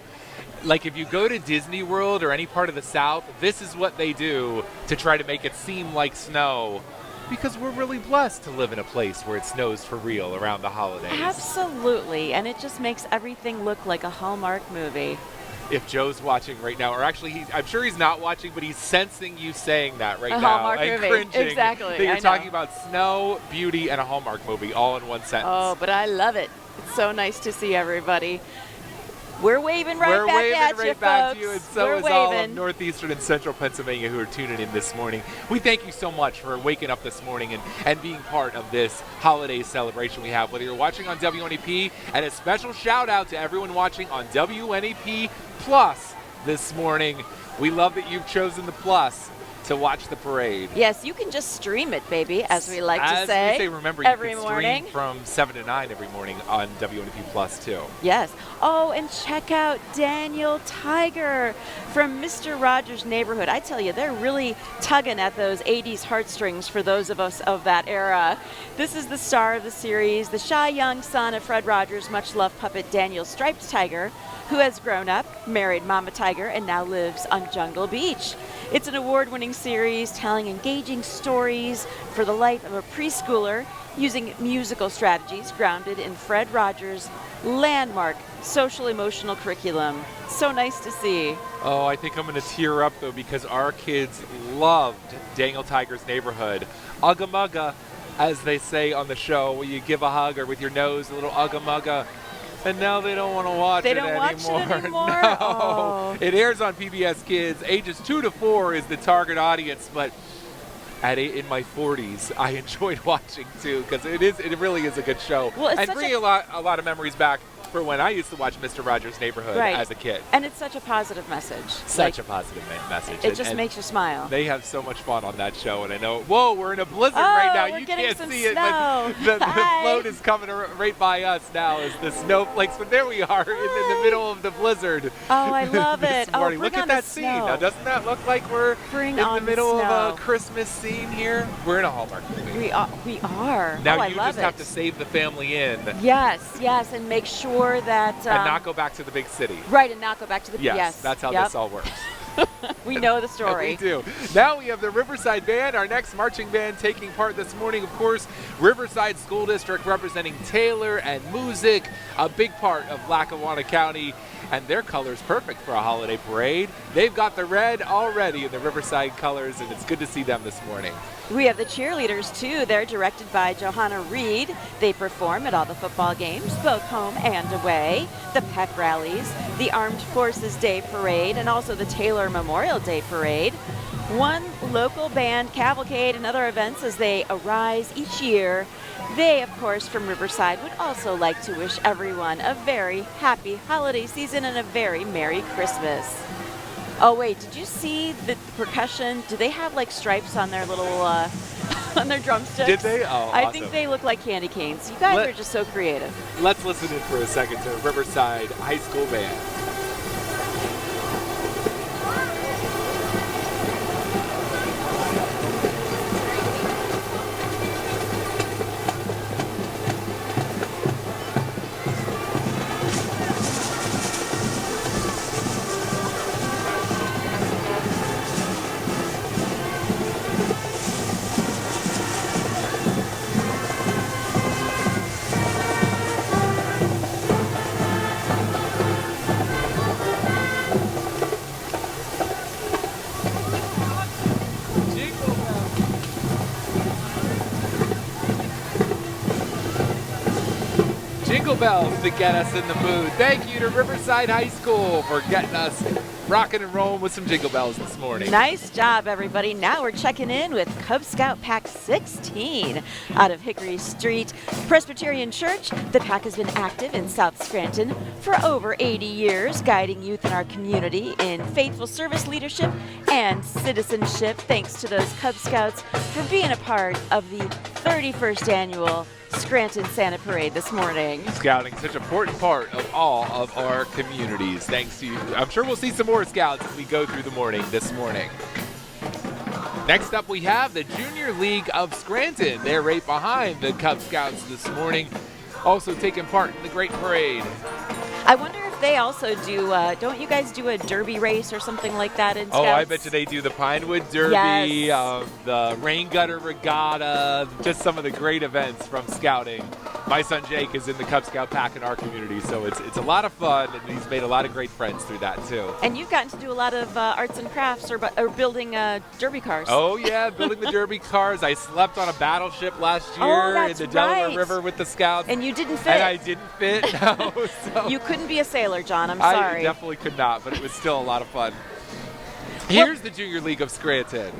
like if you go to Disney World or any part of the South, this is what they do to try to make it seem like snow, because we're really blessed to live in a place where it snows for real around the holidays. Absolutely, and it just makes everything look like a Hallmark movie. If Joe's watching right now, or actually I'm sure he's not watching, but he's sensing you saying that right A now Hallmark and movie. cringing Exactly, that you're I know. talking about snow, beauty, and a Hallmark movie all in one sentence. Oh, but I love it. It's so nice to see everybody. We're waving right We're back waving at right you, back folks. to you, and so We're is all of waving. Northeastern and Central Pennsylvania who are tuning in this morning. We thank you so much for waking up this morning and being part of this holiday celebration we have, whether you're watching on WNEP, and a special shout out to everyone watching on WNEP Plus this morning. We love that you've chosen the Plus to watch the parade. Yes, you can just stream it, baby, as we like to say. As we say, remember, you every can morning. stream from 7 to 9 every morning on WNEP Plus, too. Yes. Oh, and check out Daniel Tiger from Mr. Rogers' Neighborhood. I tell you, they're really tugging at those 80s heartstrings for those of us of that era. This is the star of the series, the shy young son of Fred Rogers' much-loved puppet Daniel Striped Tiger, who has grown up, married Mama Tiger, and now lives on Jungle Beach. It's an award-winning series telling engaging stories for the life of a preschooler using musical strategies grounded in Fred Rogers' landmark social-emotional curriculum. So nice to see. Oh, I think I'm going to tear up, though, because our kids loved Daniel Tiger's Neighborhood. Ugga mugga, as they say on the show, where you give a hug or with your nose, a little ugga mugga. And now they don't want to watch it anymore. They don't watch it anymore? No. Oh. It airs on PBS Kids. Ages 2 to 4 is the target audience, but in my 40s, I enjoyed watching too, because it really is a good show. Well, it's and such bringing a lot of memories back for when I used to watch Mr. Rogers' Neighborhood Right. as a kid. And it's such a positive message. Such a positive message. It just And makes you smile. They have so much fun on that show, and I know. Whoa, we're in a blizzard Oh, right now. we're You getting can't some see snow. it, but the Hi. float is coming right by us now as the snowflakes. But there we are in the middle of the blizzard. Oh, I love this it. Oh, morning. bring Look at on the that scene. snow. Now, doesn't that look like we're Bring in on the the middle of snow. a Christmas scene here? We're in a Hallmark movie. We are. Now oh, I you love just it. have to save the family in Yes, and make sure that and not go back to the big city. right, and not go back to the Yes, that's how Yep. this all works. We know the story. We do. Now we have the Riverside Band, our next marching band taking part this morning. Of course, Riverside School District representing Taylor and Music, a big part of Lackawanna County, and their colors perfect for a holiday parade. They've got the red already in the Riverside colors, and it's good to see them this morning. We have the cheerleaders too. They're directed by Johanna Reed. They perform at all the football games, both home and away, the pep rallies, the Armed Forces Day Parade, and also the Taylor Memorial Day Parade. One local band cavalcade and other events as they arise each year. They, of course, from Riverside would also like to wish everyone a very happy holiday season and a very Merry Christmas. Oh wait, did you see the percussion? Do they have like stripes on their little on their drumsticks? Did they? Oh, I awesome. think they look like candy canes. You guys are just so creative. Let's listen in for a second to Riverside High School Band. Jingle bells to get us in the mood. Thank you to Riverside High School for getting us rocking and rolling with some jingle bells this morning. Nice job, everybody. Now we're checking in with Cub Scout Pack 16 out of Hickory Street Presbyterian Church. The pack has been active in South Scranton for over 80 years, guiding youth in our community in faithful service leadership and citizenship. Thanks to those Cub Scouts for being a part of the 31st annual Scranton Santa Parade this morning. Scouting, such an important part of all of our communities. Thanks to you. I'm sure we'll see some more scouts as we go through the morning this morning. Next up, we have the Junior League of Scranton. They're right behind the Cub Scouts this morning, also taking part in the Great Parade. I wonder if they also do, don't you guys do a derby race or something like that in Scouts? Oh, I bet you they do the Pinewood Derby, Yes. the Rain Gutter Regatta, just some of the great events from scouting. My son Jake is in the Cub Scout pack in our community, so it's a lot of fun, and he's made a lot of great friends through that too. And you've gotten to do a lot of arts and crafts or building derby cars. Oh yeah, building the derby cars. I slept on a battleship last year that's in the Delaware right. River with the Scouts. And you didn't fit. And I didn't fit, no. So You couldn't be a sailor, John. I'm sorry. I definitely could not, but it was still a lot of fun. Here's the Junior League of Scranton.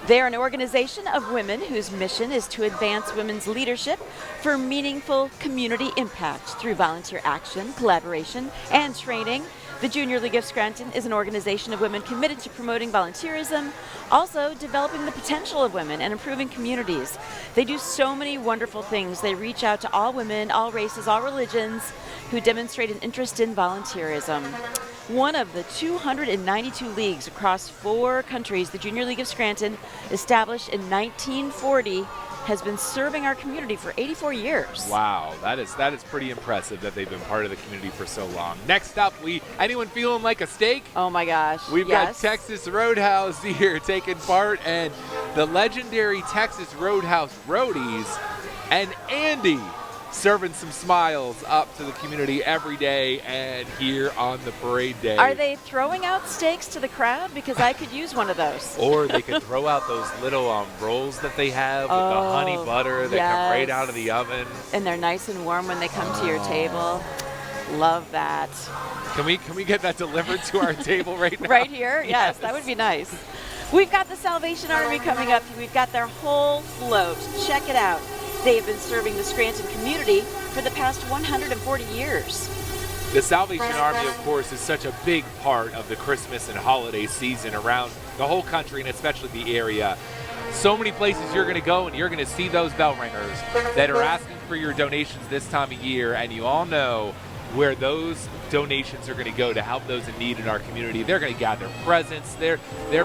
They're an organization of women whose mission is to advance women's leadership for meaningful community impact through volunteer action, collaboration, and training. The Junior League of Scranton is an organization of women committed to promoting volunteerism, also developing the potential of women and improving communities. They do so many wonderful things. They reach out to all women, all races, all religions who demonstrate an interest in volunteerism. One of the 292 leagues across 4 countries, the Junior League of Scranton, established in 1940, has been serving our community for 84 years. Wow, that is pretty impressive that they've been part of the community for so long. Next up, anyone feeling like a steak? Oh my gosh. We've got Texas Roadhouse here taking part, and the legendary Texas Roadhouse Roadies, and Andy serving some smiles up to the community every day and here on the parade day. Are they throwing out steaks to the crowd? Because I could use one of those. Or they could throw out those little rolls that they have with the honey butter that come right out of the oven. And they're nice and warm when they come to your table. Love that. Can we get that delivered to our table right now? Right here? Yes, that would be nice. We've got the Salvation Army coming up. We've got their whole float. Check it out. They have been serving the Scranton community for the past 140 years. The Salvation Army, of course, is such a big part of the Christmas and holiday season around the whole country and especially the area. So many places you're going to go and you're going to see those bell ringers that are asking for your donations this time of year, and you all know where those donations are going to go to help those in need in our community. They're going to gather presents. They're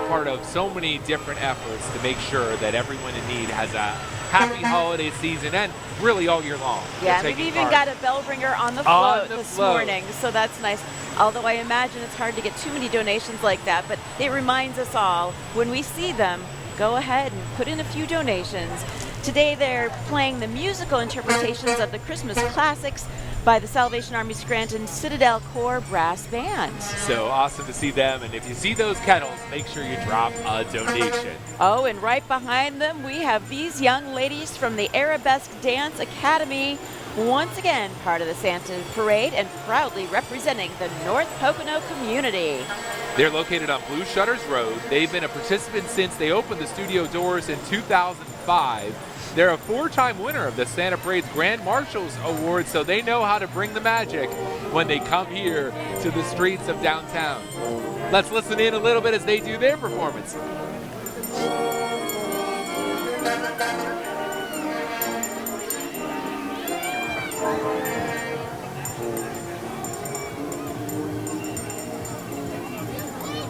part of so many different efforts to make sure that everyone in need has a happy holiday season and really all year long. Yeah, we've even got a bell ringer on the float this morning, so that's nice. Although I imagine it's hard to get too many donations like that, but it reminds us all, when we see them, go ahead and put in a few donations. Today they're playing the musical interpretations of the Christmas classics by the Salvation Army Scranton Citadel Corps Brass Band. So awesome to see them, and if you see those kettles, make sure you drop a donation. Oh, and right behind them we have these young ladies from the Arabesque Dance Academy, once again part of the Santa Parade and proudly representing the North Pocono community. They're located on Blue Shutters Road. They've been a participant since they opened the studio doors in 2005. They're a 4-time winner of the Santa Parade's Grand Marshals Award, so they know how to bring the magic when they come here to the streets of downtown. Let's listen in a little bit as they do their performance.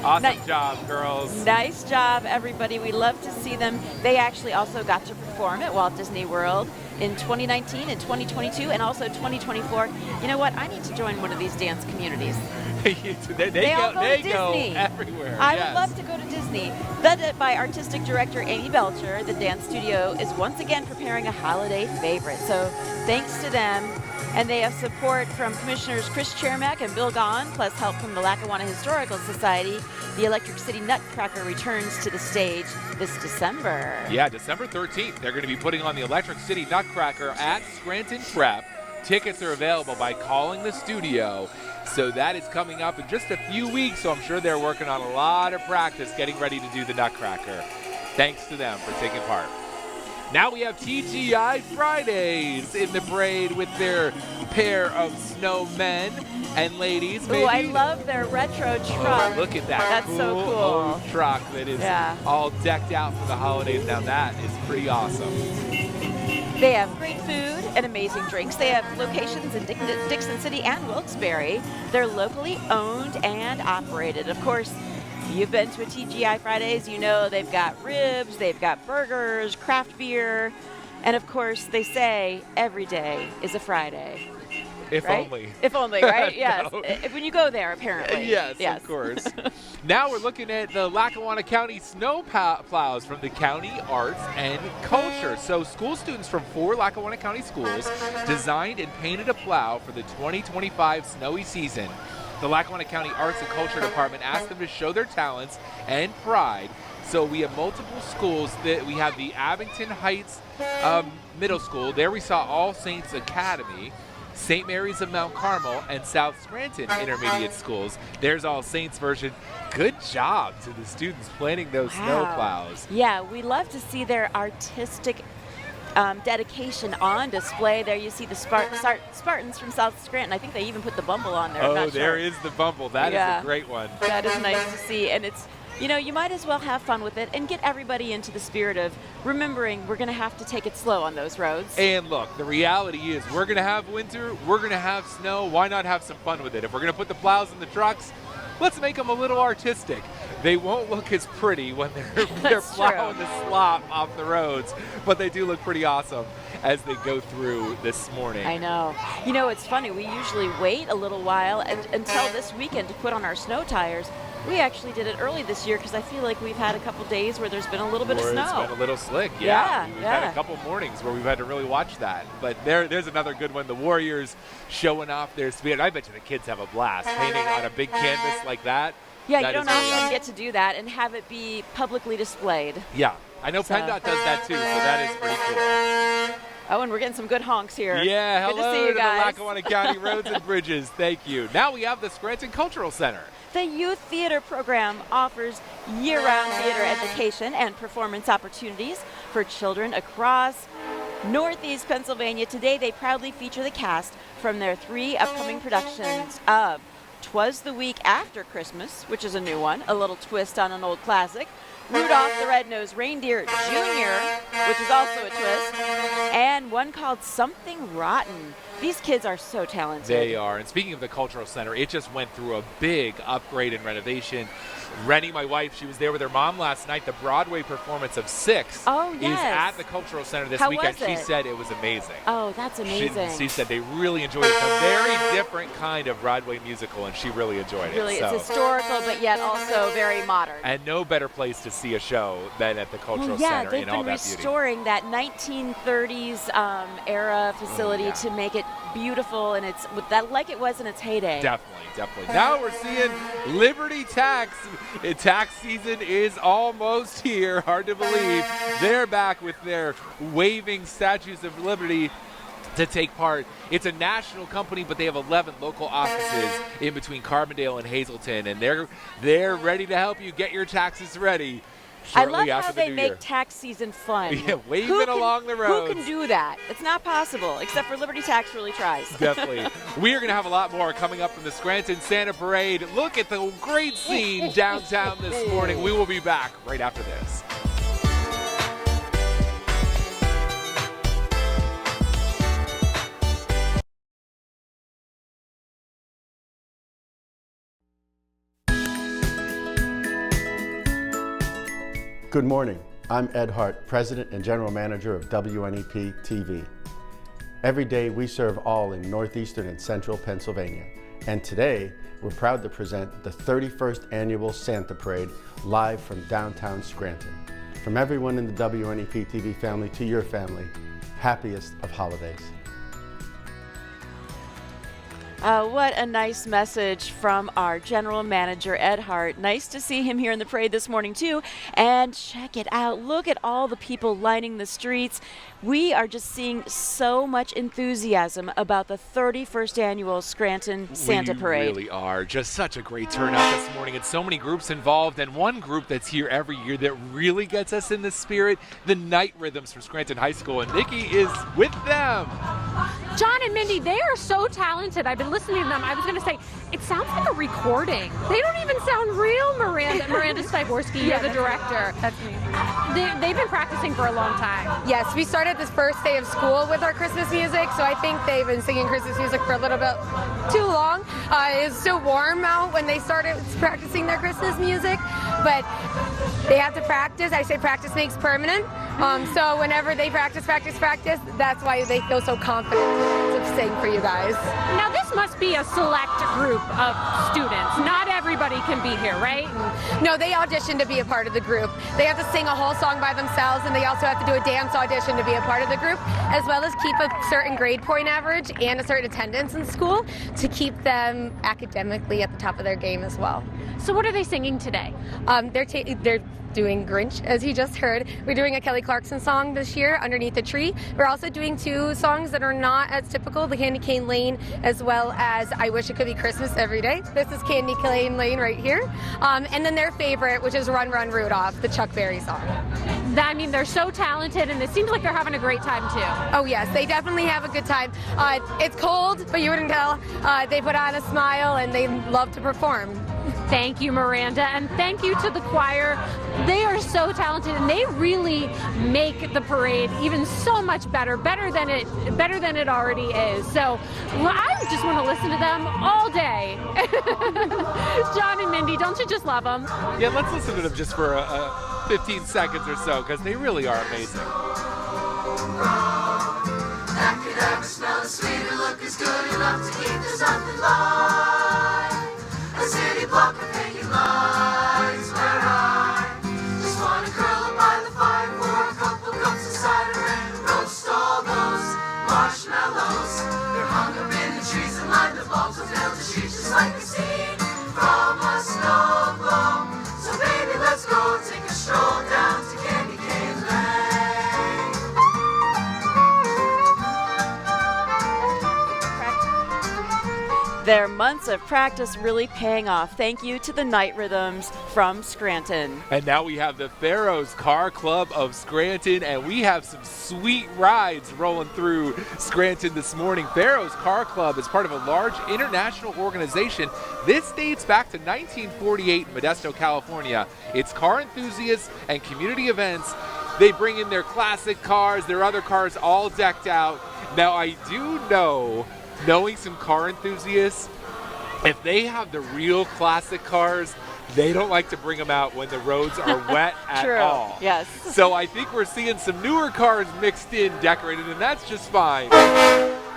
Awesome job, girls. Nice job, everybody. We love to see them. They actually also got to perform at Walt Disney World in 2019 and 2022 and also 2024. You know what? I need to join one of these dance communities. they go everywhere. I would love to go to Disney. Led by artistic director Amy Belcher, the dance studio is once again preparing a holiday favorite. So thanks to them. And they have support from Commissioners Chris Chermak and Bill Gaughan, plus help from the Lackawanna Historical Society. The Electric City Nutcracker returns to the stage this December. Yeah, December 13th. They're going to be putting on the Electric City Nutcracker at Scranton Prep. Tickets are available by calling the studio. So that is coming up in just a few weeks, so I'm sure they're working on a lot of practice getting ready to do the Nutcracker. Thanks to them for taking part. Now we have TGI Fridays in the parade with their pair of snowmen and ladies. Ooh, I love their retro truck. Oh, look at that. That's so cool. Old truck that is all decked out for the holidays. Now that is pretty awesome. They have great food and amazing drinks. They have locations in Dixon City and Wilkes-Barre. They're locally owned and operated. Of course, you've been to a TGI Fridays, you know they've got ribs, they've got burgers, craft beer, and of course they say every day is a Friday. If right? only. If only, right? Yes. No. When you go there, apparently. Yes, of course. Now we're looking at the Lackawanna County snow plows from the County Arts and Culture. So school students from 4 Lackawanna County schools designed and painted a plow for the 2025 snowy season. The Lackawanna County Arts and Culture Department asked them to show their talents and pride. So we have multiple schools. We have the Abington Heights Middle School. There we saw All Saints Academy, St. Mary's of Mount Carmel, and South Scranton Intermediate Schools. There's All Saints version. Good job to the students planning those snow plows. Yeah, we love to see their artistic dedication on display. There you see the Spartans from South Scranton. I think they even put the Bumble on there. Oh, there is the Bumble. That is a great one. That is nice to see. And it's, you know, you might as well have fun with it and get everybody into the spirit of remembering we're going to have to take it slow on those roads. And look, the reality is we're going to have winter, we're going to have snow. Why not have some fun with it? If we're going to put the plows in the trucks, let's make them a little artistic. They won't look as pretty when they're plowing the slop off the roads, but they do look pretty awesome as they go through this morning. I know. You know, it's funny. We usually wait a little while until this weekend to put on our snow tires. We actually did it early this year because I feel like we've had a couple days where there's been a little bit of snow. It's been a little slick, We've had a couple mornings where we've had to really watch that. But there's another good one. The Warriors showing off their speed. I bet you the kids have a blast painting on a big canvas like that. Yeah, you don't often get to do that and have it be publicly displayed. Yeah, I know PennDOT does that too, so that is pretty cool. Oh, and we're getting some good honks here. Yeah, good hello to see you guys. the Lackawanna County Roads and Bridges. Thank you. Now we have the Scranton Cultural Center. The Youth Theater Program offers year-round theater education and performance opportunities for children across Northeast Pennsylvania. Today they proudly feature the cast from their 3 upcoming productions of 'Twas the Week After Christmas, which is a new one, a little twist on an old classic, Rudolph the Red-Nosed Reindeer Jr., which is also a twist, and one called Something Rotten. These kids are so talented. They are. And speaking of the Cultural Center, it just went through a big upgrade and renovation. Rennie, my wife, she was there with her mom last night. The Broadway performance of 6 is at the Cultural Center this weekend. She said it was amazing. Oh, that's amazing. She said they really enjoyed it. It's a very different kind of Broadway musical, and she really enjoyed it. Really, it's historical, but yet also very modern. And no better place to see a show than at the Cultural Center in all that beauty. They've been restoring that 1930s era facility to make it beautiful, and it's like it was in its heyday. Definitely. Now we're seeing Liberty Tax. Tax season is almost here. Hard to believe. They're back with their waving statues of liberty to take part. It's a national company, but they have 11 local offices in between Carbondale and Hazleton, and they're ready to help you get your taxes ready. I love how they make tax season fun. Yeah, waving along the roads. Who can do that? It's not possible, except for Liberty Tax really tries. Definitely. We are going to have a lot more coming up from the Scranton Santa Parade. Look at the great scene downtown this morning. We will be back right after this. Good morning. I'm Ed Hart, President and General Manager of WNEP TV. Every day we serve all in northeastern and central Pennsylvania. And today we're proud to present the 31st Annual Santa Parade live from downtown Scranton. From everyone in the WNEP TV family to your family, happiest of holidays. What a nice message from our general manager, Ed Hart. Nice to see him here in the parade this morning, too. And check it out. Look at all the people lining the streets. We are just seeing so much enthusiasm about the 31st Annual Scranton Santa Parade. We really are. Just such a great turnout this morning, and so many groups involved. And one group that's here every year that really gets us in the spirit, the Night Rhythms from Scranton High School. And Nikki is with them. John and Mindy, they are so talented. I've been listening to them. I was going to say, it sounds like a recording. They don't even sound real, Miranda Stivorski, you're the director. That's me. They've been practicing for a long time. Yes, we started this first day of school with our Christmas music, so I think they've been singing Christmas music for a little bit too long. It was so warm out when they started practicing their Christmas music, but they have to practice. I say practice makes permanent. So whenever they practice, that's why they feel so confident to sing for you guys. Now this must be a select group of students. Not everybody can be here, right? No, they audition to be a part of the group. They have to sing a whole song by themselves, and they also have to do a dance audition to be a part of the group, as well as keep a certain grade point average and a certain attendance in school to keep them academically at the top of their game as well. So what are they singing today? They're doing Grinch, as you just heard. We're doing a Kelly Clarkson song this year, Underneath the Tree. We're also doing 2 songs that are not as typical, the Candy Cane Lane, as well as I Wish It Could Be Christmas Every Day. This is Candy Cane Lane right here. And then their favorite, which is Run, Run, Rudolph, the Chuck Berry song. I mean, they're so talented, and it seems like they're having a great time, too. Oh, yes, they definitely have a good time. It's cold, but you wouldn't tell. They put on a smile, and they love to perform. Thank you, Miranda, and thank you to the choir. They are so talented, and they really make the parade even so much better than it already is. So I just want to listen to them all day. John and Mindy, don't you just love them? Yeah, let's listen to them just for 15 seconds or so, because they really are amazing. That could ever smell as sweet or look as good enough to keep there's nothing like a city block of hanging lights where I just want to curl up by the fire for a couple cups of cider and roast all those marshmallows. They're hung up in the trees and line the bulbs will fill the sheets just like a scene from a snow globe. So baby, let's go take a stroll down to Candy Cane Lane. Their months of practice really paying off. Thank you to the Night Rhythms from Scranton. And now we have the Pharaohs Car Club of Scranton, and we have some sweet rides rolling through Scranton this morning. Pharaohs Car Club is part of a large international organization. This dates back to 1948 in Modesto, California. It's car enthusiasts and community events. They bring in their classic cars, their other cars all decked out. Now, I do know, knowing some car enthusiasts, if they have the real classic cars, they don't like to bring them out when the roads are wet at True. all. Yes. So I think we're seeing some newer cars mixed in, decorated, and that's just fine.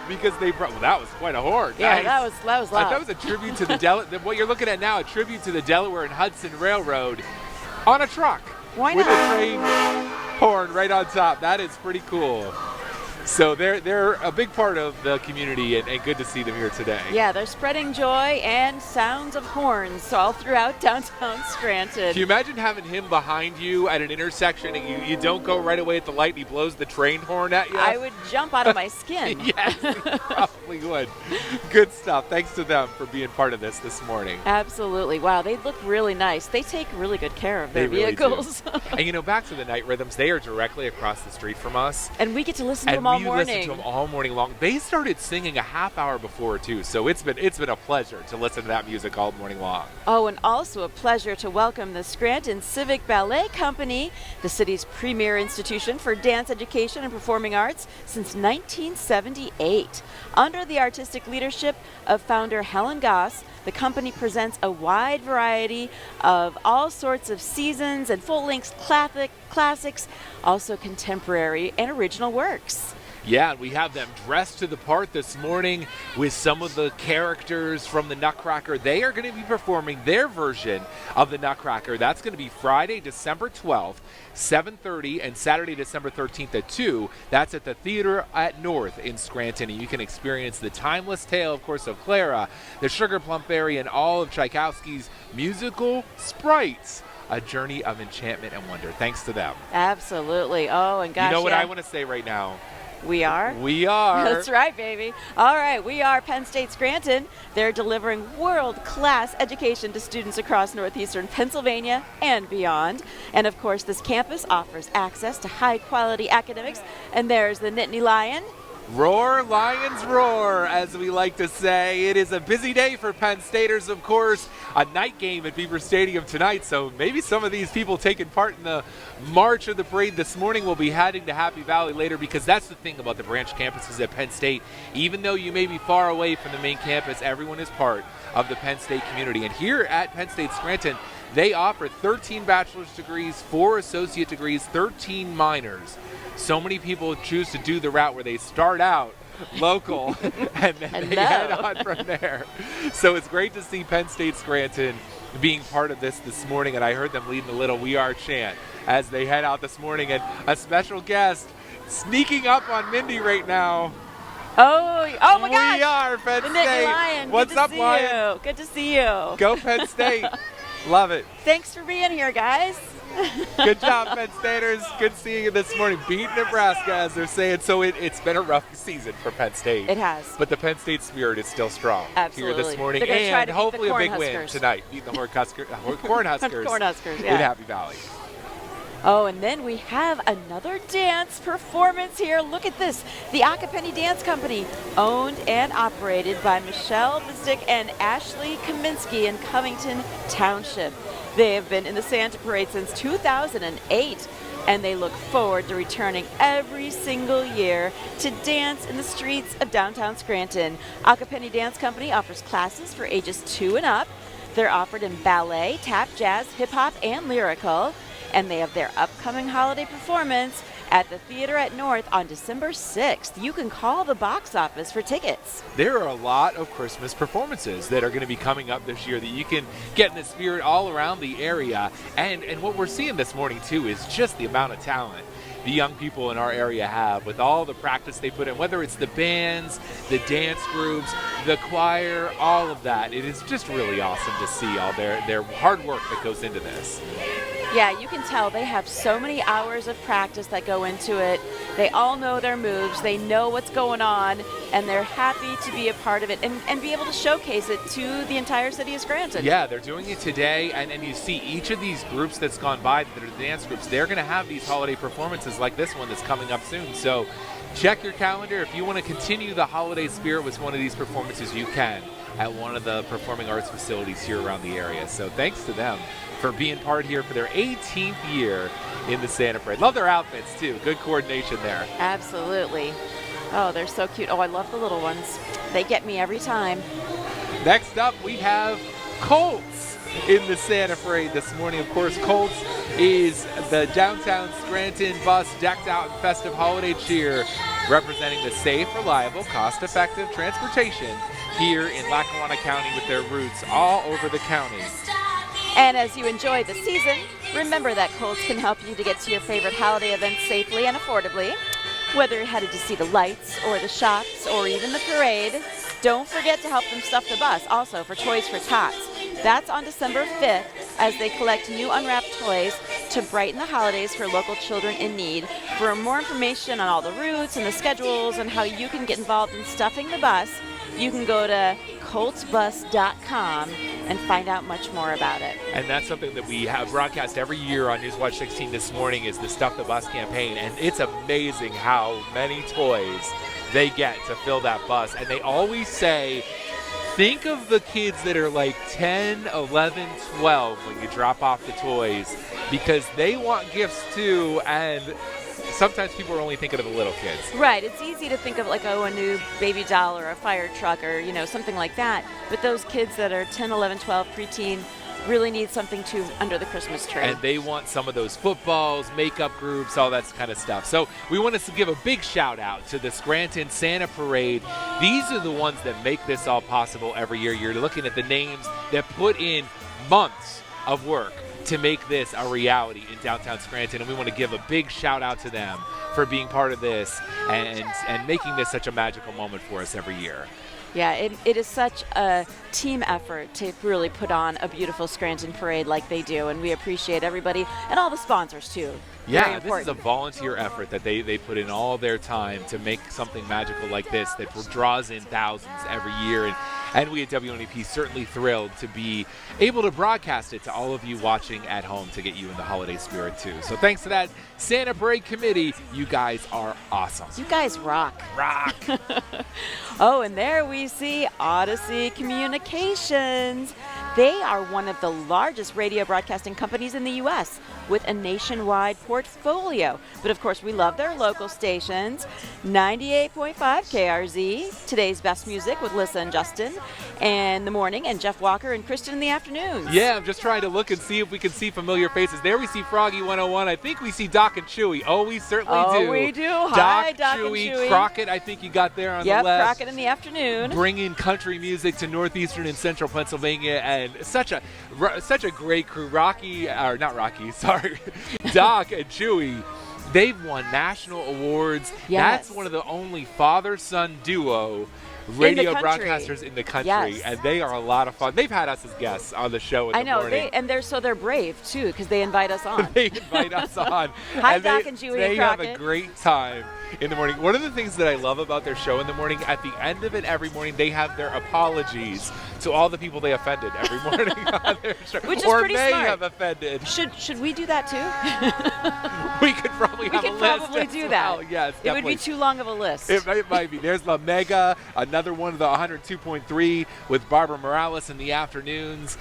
Because they brought, well, that was quite a horn. Yeah, Nice. that was loud. That was a tribute to the what you're looking at now, a tribute to the Delaware and Hudson Railroad on a truck. Why with not? a train horn right on top. That is pretty cool. So they're a big part of the community, and good to see them here today. Yeah, they're spreading joy and sounds of horns all throughout downtown Scranton. Can you imagine having him behind you at an intersection and you don't go right away at the light and he blows the train horn at you? I would jump out of my skin. Yes, you probably would. Good stuff. Thanks to them for being part of this morning. Absolutely. Wow, they look really nice. They take really good care of their vehicles. Really and back to the Night Rhythms, they are directly across the street from us. And we get to listen to them all morning. Listen to them all morning long. They started singing a half hour before too, so it's been a pleasure to listen to that music all morning long. Oh, and also a pleasure to welcome the Scranton Civic Ballet Company, the city's premier institution for dance education and performing arts since 1978. Under the artistic leadership of founder Helen Goss, the company presents a wide variety of all sorts of seasons and full-length classics, also contemporary and original works. Yeah, we have them dressed to the part this morning with some of the characters from the Nutcracker. They are going to be performing their version of the Nutcracker. That's going to be Friday, December 12th, 7:30, and Saturday, December 13th at 2. That's at the Theater at North in Scranton. And you can experience the timeless tale, of course, of Clara, the Sugar Plum Fairy, and all of Tchaikovsky's musical sprites. A journey of enchantment and wonder. Thanks to them. Absolutely. Oh, and gosh, you know what I want to say right now? We are? We are. That's right, baby. All right, we are Penn State Scranton. They're delivering world-class education to students across northeastern Pennsylvania and beyond. And of course, this campus offers access to high-quality academics. And there's the Nittany Lion. Roar, Lions, roar, as we like to say. It is a busy day for Penn Staters, of course. A night game at Beaver Stadium tonight, so maybe some of these people taking part in the march of the parade this morning will be heading to Happy Valley later, because that's the thing about the branch campuses at Penn State. Even though you may be far away from the main campus, everyone is part of the Penn State community. And here at Penn State Scranton, they offer 13 bachelor's degrees, 4 associate degrees, 13 minors. So many people choose to do the route where they start out local and then they head on from there. So it's great to see Penn State Scranton being part of this morning, and I heard them leading the little "We Are" chant as they head out this morning, and a special guest sneaking up on Mindy right now. Oh my gosh! We are Penn the State. Nittany Lion. What's up, Lion? Good to see you. Go Penn State. Love it. Thanks for being here, guys. Good job, Penn Staters. Good seeing you this morning. Beat Nebraska, as they're saying. So it's been a rough season for Penn State. It has. But the Penn State spirit is still strong Absolutely. here this morning. They're gonna try And to beat hopefully the a big Cornhuskers win tonight. Beat the Cornhuskers yeah. in Happy Valley. Oh, and then we have another dance performance here. Look at this. The Acapelli Dance Company, owned and operated by Michelle Bisdick and Ashley Kaminsky in Covington Township. They have been in the Santa Parade since 2008, and they look forward to returning every single year to dance in the streets of downtown Scranton. Acapelli Dance Company offers classes for ages 2 and up. They're offered in ballet, tap, jazz, hip-hop, and lyrical. And they have their upcoming holiday performance at the Theater at North on December 6th. You can call the box office for tickets. There are a lot of Christmas performances that are going to be coming up this year that you can get in the spirit all around the area. And what we're seeing this morning, too, is just the amount of talent the young people in our area have with all the practice they put in, whether it's the bands, the dance groups, the choir, all of that. It is just really awesome to see all their hard work that goes into this. Yeah, you can tell they have so many hours of practice that go into it. They all know their moves, they know what's going on, and they're happy to be a part of it and be able to showcase it to the entire city of Scranton. Yeah, they're doing it today, and you see each of these groups that's gone by, that are the dance groups, they're going to have these holiday performances like this one that's coming up soon. So check your calendar. If you want to continue the holiday spirit with one of these performances, you can at one of the performing arts facilities here around the area. So thanks to them for being part here for their 18th year in the Santa Parade. Love their outfits too. Good coordination there. Absolutely. Oh, they're so cute. Oh, I love the little ones. They get me every time. Next up, we have Colts in the Santa Parade this morning. Of course, Colts is the downtown Scranton bus decked out in festive holiday cheer, representing the safe, reliable, cost-effective transportation here in Lackawanna County with their roots all over the county. And as you enjoy the season, remember that Colts can help you to get to your favorite holiday events safely and affordably. Whether you're headed to see the lights or the shops or even the parade, don't forget to help them stuff the bus also for Toys for Tots. That's on December 5th as they collect new unwrapped toys to brighten the holidays for local children in need. For more information on all the routes and the schedules and how you can get involved in stuffing the bus, you can go to coltsbus.com and find out much more about it. And that's something that we have broadcast every year on Newswatch 16 this morning is the Stuff the Bus campaign. And it's amazing how many toys they get to fill that bus. And they always say, think of the kids that are like 10, 11, 12 when you drop off the toys, because they want gifts too, and sometimes people are only thinking of the little kids. Right, it's easy to think of like, oh, a new baby doll or a fire truck or, you know, something like that. But those kids that are 10, 11, 12, preteen really need something to under the Christmas tree. And they want some of those footballs, makeup groups, all that kind of stuff. So we want to give a big shout out to the Scranton Santa Parade. These are the ones that make this all possible every year. You're looking at the names that put in months of work to make this a reality in downtown Scranton, and we want to give a big shout out to them for being part of this and making this such a magical moment for us every year. Yeah, it is such a team effort to really put on a beautiful Scranton parade like they do, and we appreciate everybody and all the sponsors too. Yeah, this is a volunteer effort that they put in all their time to make something magical like this that draws in thousands every year. And we at WNEP certainly thrilled to be able to broadcast it to all of you watching at home to get you in the holiday spirit too. So thanks to that Santa Parade Committee. You guys are awesome. You guys rock. Rock. Oh, and there we see Odyssey Communications. They are one of the largest radio broadcasting companies in the U.S. with a nationwide portfolio. But of course, we love their local stations. 98.5 KRZ, today's best music with Lissa and Justin in the morning, and Jeff Walker and Kristen in the afternoons. Yeah, I'm just trying to look and see if we can see familiar faces. There we see Froggy 101. I think we see Doc and Chewy. Oh, we certainly do. Oh, we do. Hi, Doc and Chewy. Crockett, I think you got there on the left. Yep, Crockett in the afternoon. Bringing country music to northeastern and central Pennsylvania, and such a great crew. Doc and Chewy. They've won national awards. Yes. That's one of the only father-son duo radio broadcasters in the country, yes. And they are a lot of fun. They've had us as guests on the show in the morning. They're brave too, because they invite us on. They invite us on. Hi, Doc and Chewy and Crockett. They have a great time in the morning. One of the things that I love about their show in the morning, at the end of it every morning, they have their apologies to all the people they offended every morning on their show. Which is or pretty may smart. have offended. Should we do that too? We could probably have a list. We could probably do that. Well. Yes, it would be too long of a list. It might be. There's La Mega, another one of the 102.3 with Barbara Morales in the afternoons.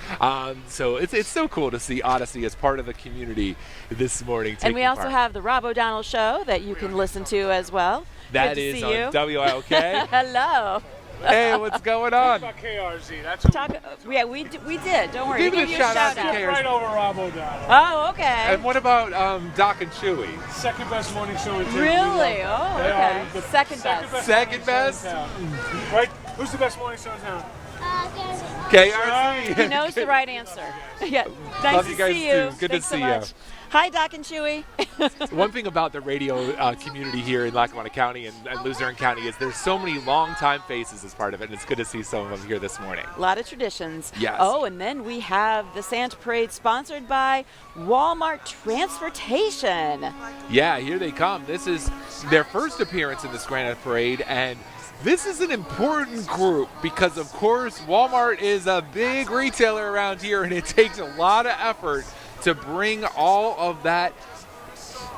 So it's so cool to see Odyssey as part of the community this morning. And we also have the Rob O'Donnell Show that you can listen to as well. That Good to is see on you. WIOK. Hello. Hey, what's going on? About KRZ. That's yeah, we did. Don't worry. Give We it gave a you shout out to out. KRZ. right over Rob O'Donnell. Oh, okay. And what about Doc and Chewy? Second best morning show in town. Really? Oh, They okay. are the Second best. Second best? Right? Who's the best morning show in town? Okay, all right. He knows the right answer. Yeah, nice Love to you guys see you. too. Good Thanks to see so you. much. Hi, Doc and Chewy. One thing about the radio community here in Lackawanna County and Luzerne County is there's so many longtime faces as part of it, and it's good to see some of them here this morning. A lot of traditions. Yes. Oh, and then we have the Santa Parade sponsored by Walmart Transportation. Yeah, here they come. This is their first appearance in the Scranton Parade, and this is an important group because, of course, Walmart is a big retailer around here, and it takes a lot of effort to bring all of that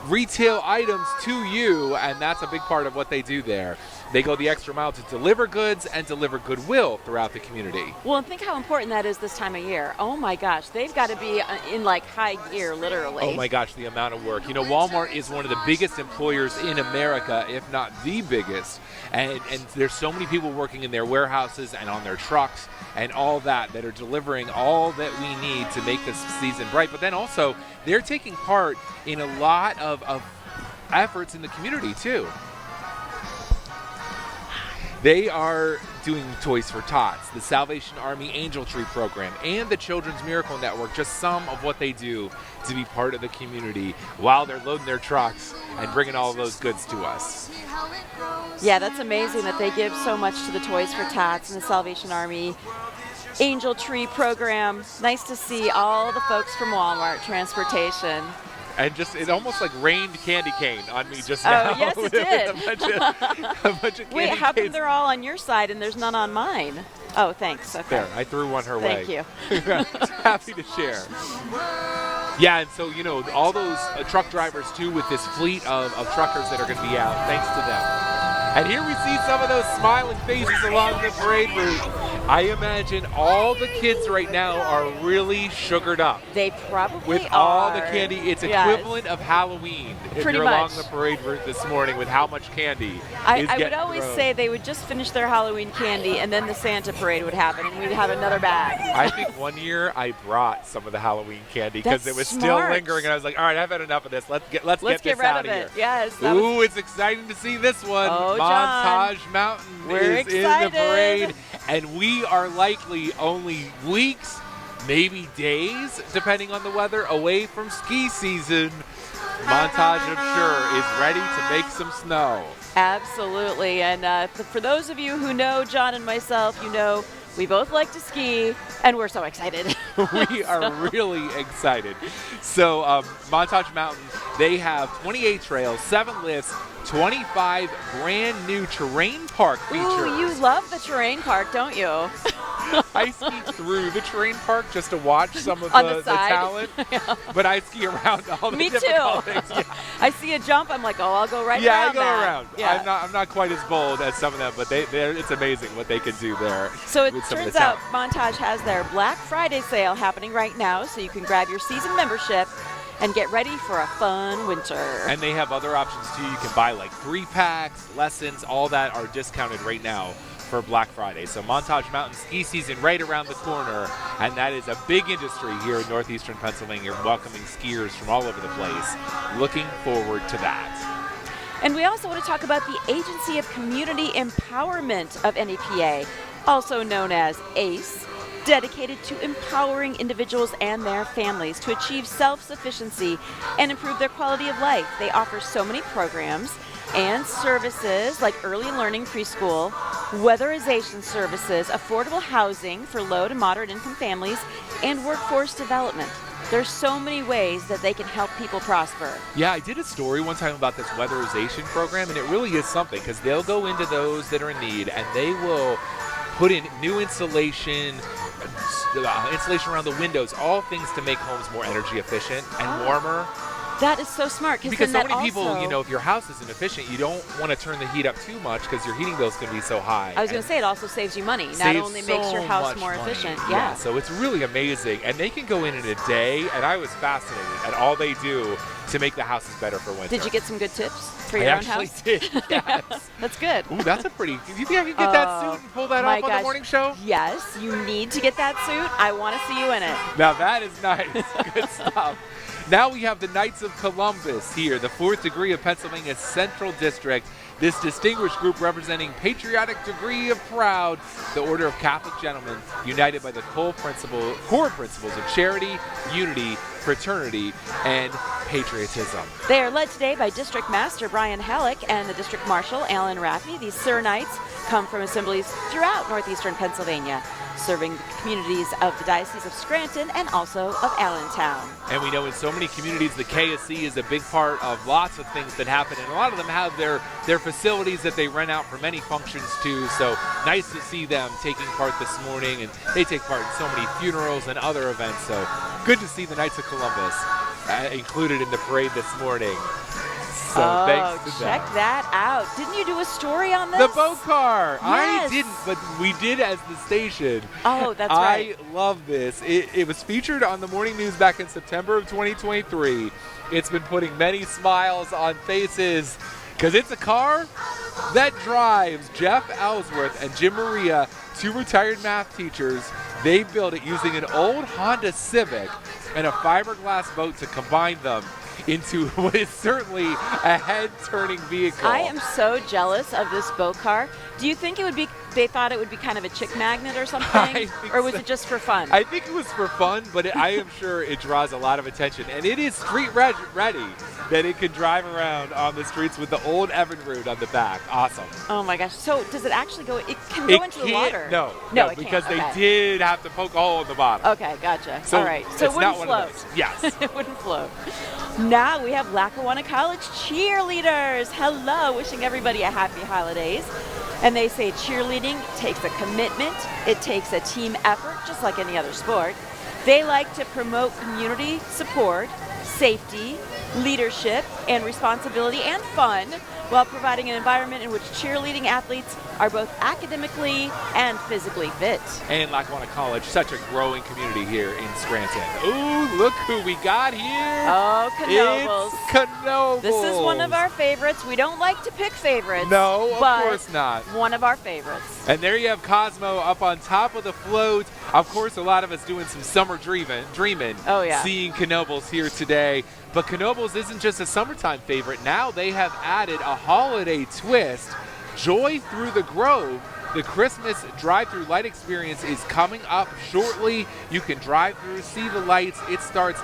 retail items to you, and that's a big part of what they do there. They go the extra mile to deliver goods and deliver goodwill throughout the community. Well, and think how important that is this time of year. Oh my gosh, they've got to be in like high gear, literally. Oh my gosh, the amount of work. You know, Walmart is one of the biggest employers in America, if not the biggest. And there's so many people working in their warehouses and on their trucks and all that are delivering all that we need to make this season bright. But then also, they're taking part in a lot of efforts in the community too. They are doing Toys for Tots, the Salvation Army Angel Tree program, and the Children's Miracle Network, just some of what they do to be part of the community while they're loading their trucks and bringing all of those goods to us. Yeah, that's amazing that they give so much to the Toys for Tots and the Salvation Army Angel Tree program. Nice to see all the folks from Walmart Transportation. And just, it almost like rained candy cane on me just now. Oh, yes, it did. a bunch of Wait, candy how come canes. they're all on your side and there's none on mine? Oh, thanks. Okay. There, I threw one her way. Thank you. Happy to share. Yeah, and so, you know, all those truck drivers, too, with this fleet of truckers that are going to be out, thanks to them. And here we see some of those smiling faces along the parade route. I imagine all the kids right now are really sugared up. They probably with are. all the candy. It's Yes. equivalent of Halloween if Pretty you're much. along the parade route this morning with how much candy I is would getting always thrown. say they would just finish their Halloween candy and then the Santa Parade would happen and we'd have another bag. I think one year I brought some of the Halloween candy because That's it was smart. still lingering, and I was like, all right, I've had enough of this. Let's get Let's this get rid out of here. it. Yes. that Ooh, was- it's exciting to see this one. Oh, Montage John. Mountain We're is in excited. the parade, and we are likely only weeks, maybe days, depending on the weather, away from ski season. Montage, I'm sure, is ready to make some snow. Absolutely. And for those of you who know John and myself, you know we both like to ski and we're so excited. We are really excited. So Montage Mountain, they have 28 trails, 7 lifts, 25 brand new terrain park features. Ooh, you love the terrain park, don't you? I ski through the terrain park just to watch some of On the the side. talent, but I ski around all the Me difficult too. things. Yeah. I see a jump, I'm like, oh, I'll go right Yeah, around I go that. around. Yeah. I'm not quite as bold as some of them, but it's amazing what they can do there. So it with some of turns the out talent. Montage has their Black Friday sale happening right now, so you can grab your season membership and get ready for a fun winter. And they have other options too. You can buy like 3-packs, lessons, all that are discounted right now for Black Friday. So Montage Mountain ski season right around the corner, and that is a big industry here in northeastern Pennsylvania, welcoming skiers from all over the place. Looking forward to that. And we also want to talk about the Agency of Community Empowerment of NEPA, also known as ACE, dedicated to empowering individuals and their families to achieve self-sufficiency and improve their quality of life. They offer so many programs and services like early learning preschool, weatherization services, affordable housing for low to moderate income families, and workforce development. There's so many ways that they can help people prosper. Yeah, I did a story one time about this weatherization program, and it really is something because they'll go into those that are in need and they will put in new insulation around the windows, all things to make homes more energy efficient and warmer. That is so smart Because so then many that people, also, you know, if your house isn't efficient, you don't want to turn the heat up too much because your heating bill's going to be so high. I was going to say it also saves you money. Not Saves only makes your so house much more money. efficient. Yeah, so it's really amazing. And they can go in a day, and I was fascinated at all they do to make the houses better for winter. Did you get some good tips for your I own actually house? did, yes. That's good. Ooh, that's a pretty... Do you think I can get that suit and pull that my off on the gosh. morning show? Yes, you need to get that suit. I want to see you in it. Now that is nice. Good stuff. Now we have the Knights of Columbus here, the 4th degree of Pennsylvania's Central District. This distinguished group representing patriotic degree of proud, the Order of Catholic Gentlemen, united by the core principles of charity, unity, fraternity, and patriotism. They are led today by District Master Brian Halleck and the District Marshal Alan Raffey. These Sir Knights come from assemblies throughout northeastern Pennsylvania, serving the communities of the Diocese of Scranton and also of Allentown. And we know in so many communities the KSC is a big part of lots of things that happen, and a lot of them have their facilities that they rent out for many functions too, so nice to see them taking part this morning, and they take part in so many funerals and other events, so good to see the Knights of Columbus included in the parade this morning. So thanks to check them. that out. Didn't you do a story on this? The boat car. Yes. I didn't, but we did as the station. Oh, that's right. I love this. It was featured on the morning news back in September of 2023. It's been putting many smiles on faces because it's a car that drives Jeff Ellsworth and Jim Maria, 2 retired math teachers. They built it using an old Honda Civic and a fiberglass boat to combine them into what is certainly a head-turning vehicle. I am so jealous of this boat car. Do you think it would be, they thought it would be kind of a chick magnet or something? Or was it just for fun? I think it was for fun, but I am sure it draws a lot of attention. And it is street ready that it can drive around on the streets with the old Evinrude on the back. Awesome. Oh my gosh. So does it actually go, it can go into the water? No, it because can't. they did have to poke a hole in the bottom. Okay, gotcha. So all right. So it wouldn't float. Yes. It wouldn't float. Now we have Lackawanna College cheerleaders. Hello, wishing everybody a happy holidays. And they say cheerleading takes a commitment, it takes a team effort, just like any other sport. They like to promote community support, safety, leadership, and responsibility and fun, while providing an environment in which cheerleading athletes are both academically and physically fit. And Lackawanna College, such a growing community here in Scranton. Ooh, look who we got here. Oh, Knoebels. It's Knoebels. This is one of our favorites. We don't like to pick favorites. No, of but course not. One of our favorites. And there you have Cosmo up on top of the float. Of course, a lot of us doing some summer dreaming. Oh, yeah. Seeing Knoebels here today. But Knoebels isn't just a summertime favorite. Now they have added a holiday twist. Joy Through the Grove. The Christmas drive-through light experience is coming up shortly. You can drive through, see the lights. It starts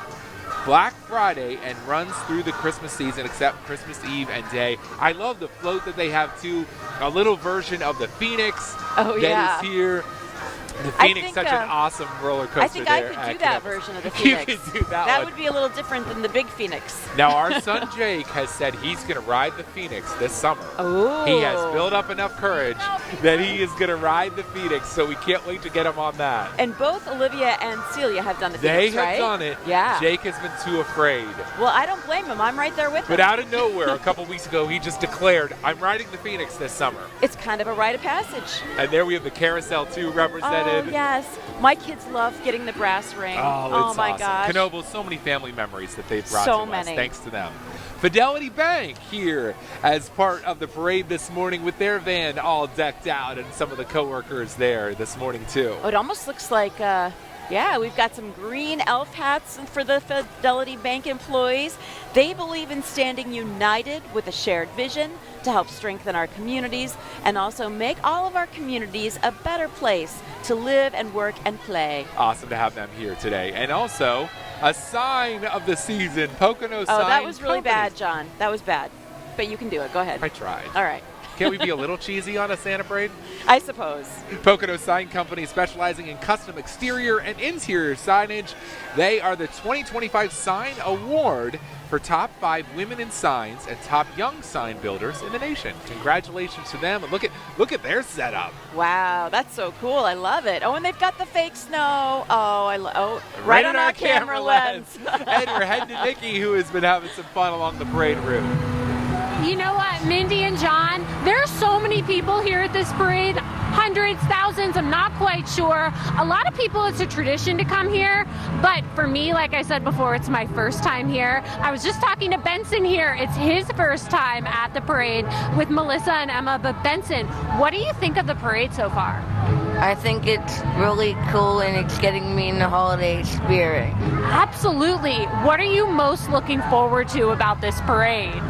Black Friday and runs through the Christmas season except Christmas Eve and day. I love the float that they have too. A little version of the Phoenix that is here. The Phoenix, such an awesome roller coaster. I think I could do that version of the Phoenix. You could do that That one. would be a little different than the big Phoenix. Now, our son Jake has said he's going to ride the Phoenix this summer. Oh. He has built up enough courage that he is going to ride the Phoenix, so we can't wait to get him on that. And both Olivia and Celia have done the Phoenix, They have right? done it. Yeah. Jake has been too afraid. Well, I don't blame him. I'm right there with him. But out of nowhere, a couple weeks ago, he just declared, I'm riding the Phoenix this summer. It's kind of a rite of passage. And there we have the Carousel 2 represented. Oh, yes. My kids love getting the brass ring. Oh, it's my awesome. gosh. Knoebels, so many family memories that they've brought So to many. us. Thanks to them. Fidelity Bank here as part of the parade this morning with their van all decked out and some of the coworkers there this morning too. Oh, it almost looks like, we've got some green elf hats for the Fidelity Bank employees. They believe in standing united with a shared vision to help strengthen our communities and also make all of our communities a better place to live and work and play. Awesome to have them here today. And also a sign of the season, Pocono Sign. Oh, that was really Company. bad, John. That was bad. But you can do it. Go ahead. I tried. All right. Can't we be a little cheesy on a Santa parade? I suppose. Pocono Sign Company, specializing in custom exterior and interior signage. They are the 2025 Sign Award for top 5 women in signs and top young sign builders in the nation. Congratulations to them. And look at their setup. Wow, that's so cool. I love it. Oh, and they've got the fake snow. Right on our camera lens. And we're heading to Nikki, who has been having some fun along the parade route. You know what, Mindy and John, there are so many people here at this parade, hundreds, thousands, I'm not quite sure. A lot of people, it's a tradition to come here, but for me, like I said before, it's my first time here. I was just talking to Benson here. It's his first time at the parade with Melissa and Emma, but Benson, what do you think of the parade so far? I think it's really cool and it's getting me in the holiday spirit. Absolutely. What are you most looking forward to about this parade?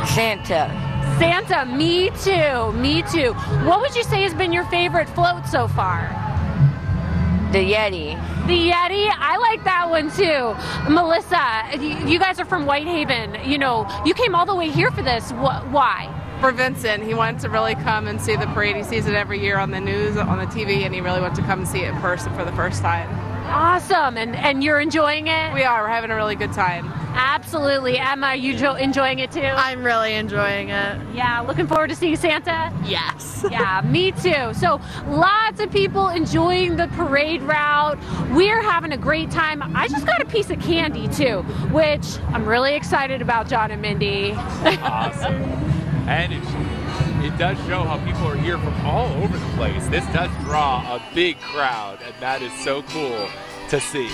Santa. Santa, me too, me too. What would you say has been your favorite float so far? The Yeti. The Yeti, I like that one too. Melissa, you guys are from Whitehaven. You know, you came all the way here for this. Why? For Vincent, he wanted to really come and see the parade. He sees it every year on the news, on the TV, and he really wanted to come and see it in person for the first time. Awesome, and you're enjoying it? We are, we're having a really good time. Absolutely. Emma, are you enjoying it too? I'm really enjoying it. Yeah, looking forward to seeing Santa? Yes. Yeah, me too. So lots of people enjoying the parade route. We're having a great time. I just got a piece of candy too, which I'm really excited about, John and Mindy. Awesome. And it does show how people are here from all over the place. This does draw a big crowd, and that is so cool to see.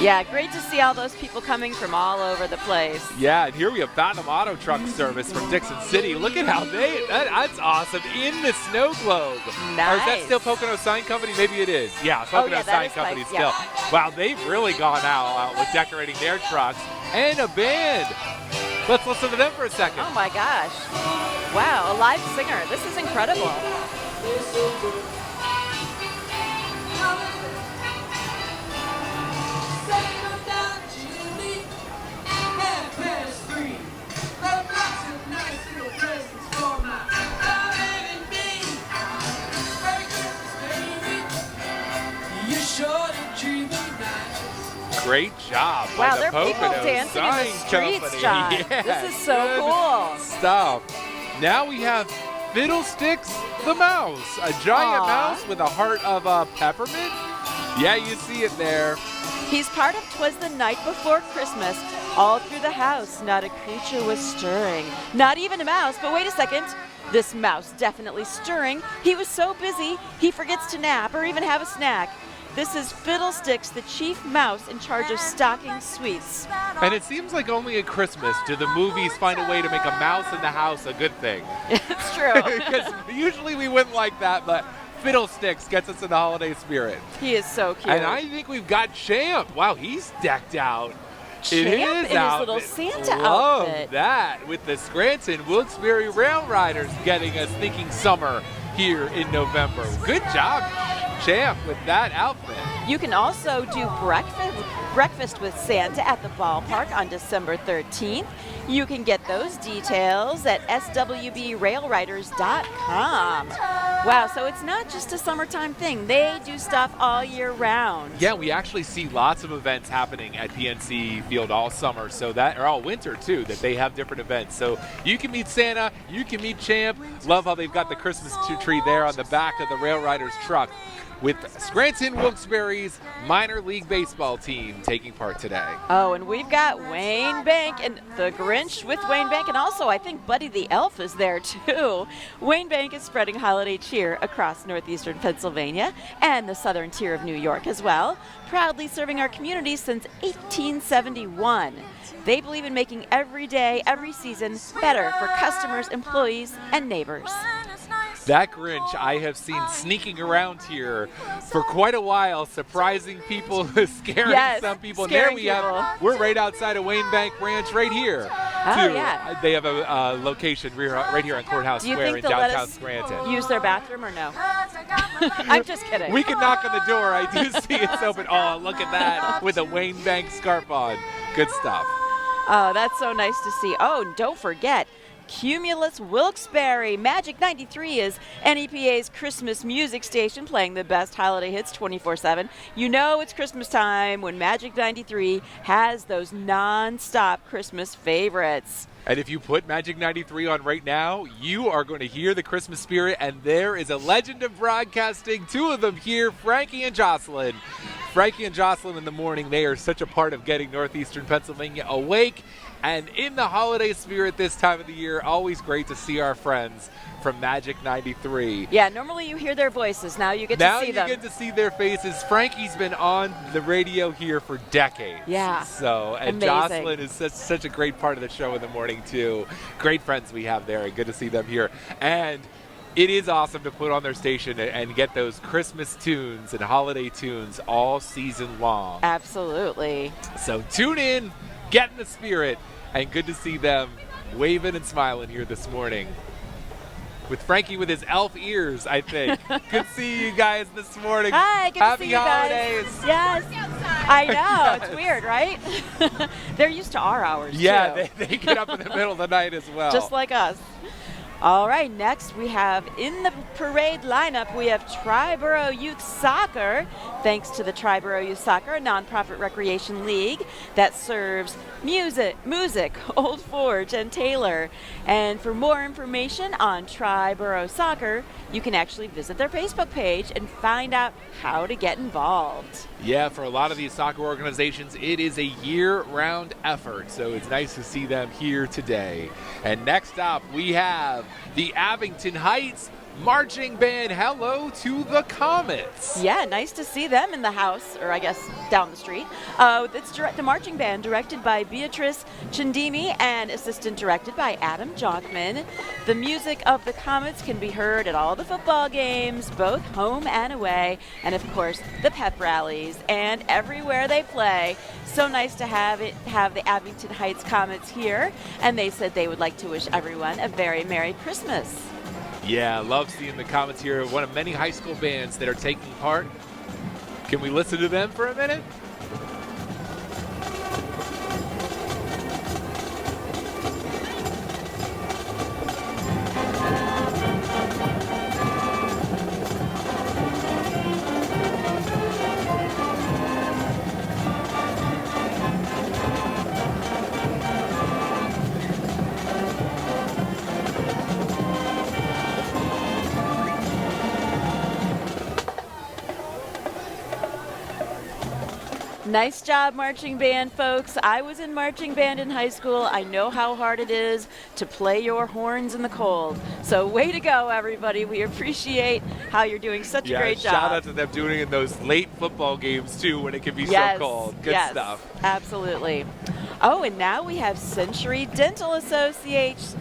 Yeah, great to see all those people coming from all over the place. Yeah, and here we have Platinum Auto Truck Service from Dixon City. Look at how that's awesome, in the snow globe. Nice. Or is that still Pocono Sign Company? Maybe it is. Yeah, Pocono Sign Company still. Yeah. Wow, they've really gone out with decorating their trucks. And a band. Let's listen to them for a second. Oh my gosh. Wow, a live singer. This is incredible. Great job. Wow, by the there are people Pocono dancing in the Sign streets, Company. John. Yeah, This is so good cool. stuff. Now we have Fiddlesticks the Mouse, a giant mouse with a heart of peppermint. Yeah, you see it there. He's part of 'Twas the Night Before Christmas. All through the house, not a creature was stirring. Not even a mouse, but wait a second. This mouse definitely stirring. He was so busy, he forgets to nap or even have a snack. This is Fiddlesticks, the chief mouse in charge of stocking sweets. And it seems like only at Christmas do the movies find a way to make a mouse in the house a good thing. It's true. Because usually we wouldn't like that, but Fiddlesticks gets us in the holiday spirit. He is so cute. And I think we've got Champ. Wow, he's decked out. Champ in his little Santa outfit. Love that, with the Scranton Wilkes-Barre Rail Riders getting us thinking summer here in November. Good job, Champ, with that outfit. You can also do breakfast with Santa at the ballpark on December 13th. You can get those details at swbrailriders.com. Wow, so it's not just a summertime thing. They do stuff all year round. Yeah, we actually see lots of events happening at PNC Field all summer, so that, or all winter too, that they have different events. So you can meet Santa, you can meet Champ. Love how they've got the Christmas tree there on the back of the Rail Riders truck, with Scranton Wilkes-Barre's minor league baseball team taking part today. Oh, and we've got Wayne Bank and the Grinch with Wayne Bank, and also I think Buddy the Elf is there too. Wayne Bank is spreading holiday cheer across northeastern Pennsylvania and the southern tier of New York as well, proudly serving our community since 1871. They believe in making every day, every season better for customers, employees, and neighbors. That Grinch I have seen sneaking around here for quite a while, surprising people, scaring some people. And there we're right outside of Wayne Bank Ranch right here. Oh, yeah. They have a location right here on Courthouse Square in downtown Scranton. Use their bathroom or no? I'm just kidding. We can knock on the door. I do see it's open. Oh, look at that, with a Wayne Bank scarf on. Good stuff. Oh, that's so nice to see. Oh, and don't forget, Cumulus Wilkes-Barre. Magic 93 is NEPA's Christmas music station, playing the best holiday hits 24/7. You know it's Christmas time when Magic 93 has those non-stop Christmas favorites. And if you put Magic 93 on right now, you are going to hear the Christmas spirit, and there is a legend of broadcasting, two of them here, Frankie and Jocelyn. Frankie and Jocelyn in the morning, they are such a part of getting northeastern Pennsylvania awake and in the holiday spirit this time of the year. Always great to see our friends from Magic 93. Yeah, normally you hear their voices. Now you get to see them. Now you get to see their faces. Frankie's been on the radio here for decades. Yeah. So, and amazing. Jocelyn is such a great part of the show in the morning too. Great friends we have there, and good to see them here. And It is awesome to put on their station and get those Christmas tunes and holiday tunes all season long. Absolutely. So tune in, get in the spirit, and good to see them waving and smiling here this morning. With Frankie with his elf ears, I think. Good to see you guys this morning. Hi, good Happy to see you guys. holidays. Yes. I know, it's weird, right? They're used to our hours, Yeah, too. they get up in the middle of the night as well. Just like us. All right, next we have in the parade lineup, we have Triborough Youth Soccer, thanks to the Triborough Youth Soccer, a nonprofit recreation league that serves music, Old Forge, and Taylor. And for more information on Triborough Soccer, you can actually visit their Facebook page and find out how to get involved. Yeah, for a lot of these soccer organizations, it is a year-round effort, so it's nice to see them here today. And next up, we have the Abington Heights Marching Band. Hello to the Comets. Yeah, nice to see them in the house, or I guess down the street. It's the marching band directed by Beatrice Chindimi and assistant directed by Adam Jonkman. The music of the Comets can be heard at all the football games, both home and away, and of course the pep rallies and everywhere they play. So nice to have the Abington Heights Comets here, and they said they would like to wish everyone a very Merry Christmas. Yeah, love seeing the Comets here. One of many high school bands that are taking part. Can we listen to them for a minute? Nice job, marching band folks. I was in marching band in high school. I know how hard it is to play your horns in the cold. So way to go, everybody. We appreciate how you're doing such a great job. Shout out to them doing it in those late football games, too, when it can be Yes, so cold. Good yes, stuff. Absolutely. Oh, and now we have Century Dental Associates,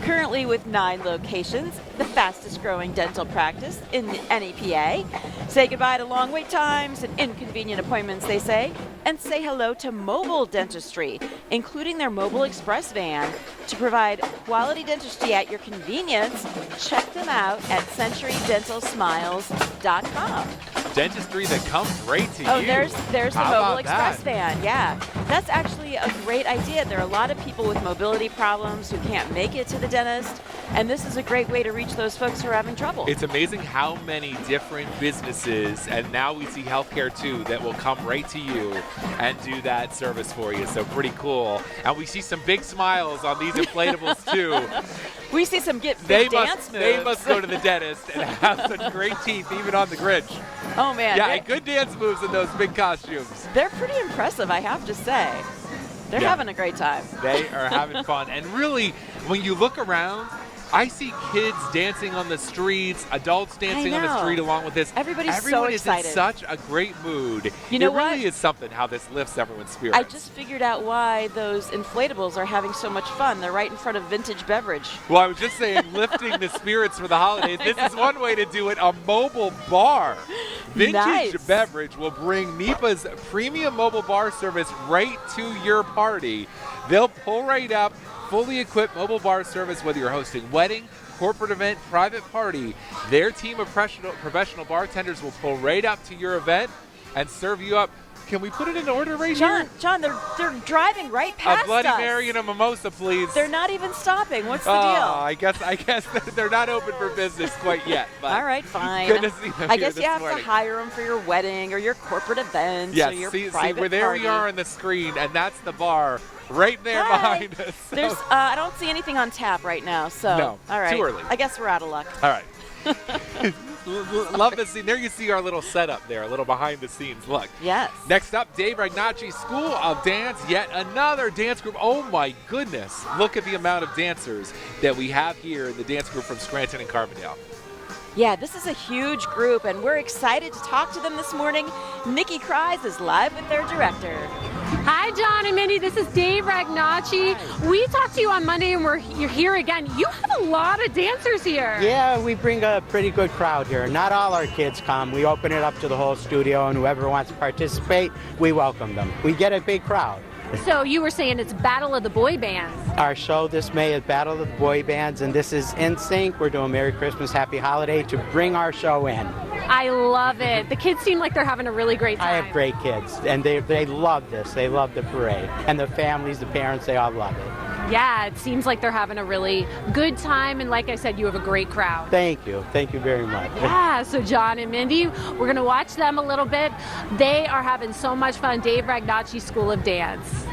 currently with 9 locations, the fastest growing dental practice in the NEPA. Say goodbye to long wait times and inconvenient appointments, they say, and say hello to mobile dentistry, including their mobile express van to provide quality dentistry at your convenience. Check them out at centurydentalsmiles.com. Dentistry that comes right to you. Oh, there's the How mobile about express that? van. Yeah, that's actually a great idea. There are a lot of people with mobility problems who can't make it to the dentist, and this is a great way to reach those folks who are having trouble. It's amazing how many different businesses, and now we see healthcare too, that will come right to you and do that service for you. So pretty cool. And we see some big smiles on these inflatables too. We see some big dance moves. They must go to the dentist and have such great teeth, even on the Grinch. Oh man. Yeah, and good dance moves in those big costumes. They're pretty impressive, I have to say. They're having a great time. They are having fun. And really, when you look around, I see kids dancing on the streets, adults dancing on the street along with this. Everyone so excited. Is in such a great mood. You know it really what? is something how this lifts everyone's spirits. I just figured out why those inflatables are having so much fun. They're right in front of Vintage Beverage. Well, I was just saying, lifting the spirits for the holidays. This is one way to do it, a mobile bar. Vintage Nice. Beverage will bring NEPA's premium mobile bar service right to your party. They'll pull right up, fully equipped mobile bar service, whether you're hosting wedding, corporate event, private party. Their team of professional bartenders will pull right up to your event and serve you up. Can we put it in order right here? John, they're driving right past A Bloody us. Mary and a mimosa, please. They're not even stopping. What's the Oh, deal? I guess they're not open for business quite yet. But All right, fine. Good to see them I here guess this you have morning. to hire them for your wedding or your corporate event Yes, or your see, private where there party. we are on the screen, and that's the bar right there behind us. So- There's, I don't see anything on tap right now, so No, all right. too early. I guess we're out of luck. All right. Love the scene. There you see our little setup there, a little behind the scenes look. Yes. Next up, Dave Ragnacci School of Dance, yet another dance group. Oh my goodness. Look at the amount of dancers that we have here in the dance group from Scranton and Carbondale. Yeah, this is a huge group, and we're excited to talk to them this morning. Nikki Kreis is live with their director. Hi, John and Mindy. This is Dave Ragnacci. We talked to you on Monday, and you're here again. You have a lot of dancers here. Yeah, we bring a pretty good crowd here. Not all our kids come. We open it up to the whole studio, and whoever wants to participate, we welcome them. We get a big crowd. So you were saying it's Battle of the Boy Bands. Our show this May is Battle of the Boy Bands, and this is NSYNC. We're doing Merry Christmas, Happy Holiday to bring our show in. I love it. The kids seem like they're having a really great time. I have great kids, and they love this. They love the parade. And the families, the parents, they all love it. Yeah, it seems like they're having a really good time, and like I said, you have a great crowd. Thank you. Thank you very much. Yeah, so John and Mindy, we're going to watch them a little bit. They are having so much fun. Dave Ragnacci School of Dance.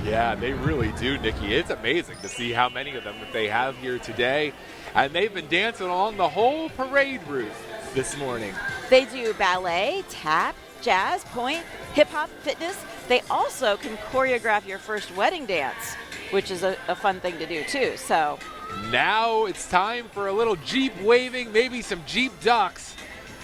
Yeah, they really do, Nikki. It's amazing to see how many of them that they have here today. And they've been dancing along the whole parade route this morning. They do ballet, tap, jazz, point, hip-hop, fitness. They also can choreograph your first wedding dance, which is a fun thing to do too. So now it's time for a little Jeep waving, maybe some Jeep ducks,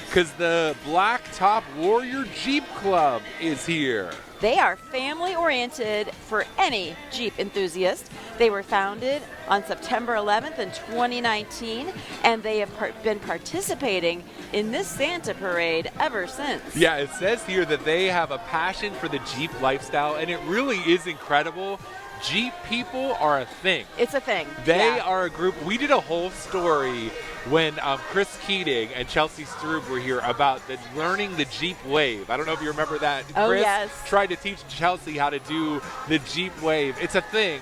because the Blacktop Warrior Jeep Club is here. They are family-oriented for any Jeep enthusiast. They were founded on September 11th in 2019, and they have been participating in this Santa parade ever since. Yeah, it says here that they have a passion for the Jeep lifestyle, and it really is incredible. Jeep people are a thing. It's a thing. They are a group. We did a whole story when Chris Keating and Chelsea Strube were here about learning the Jeep wave. I don't know if you remember that. Oh, Chris yes. tried to teach Chelsea how to do the Jeep wave. It's a thing.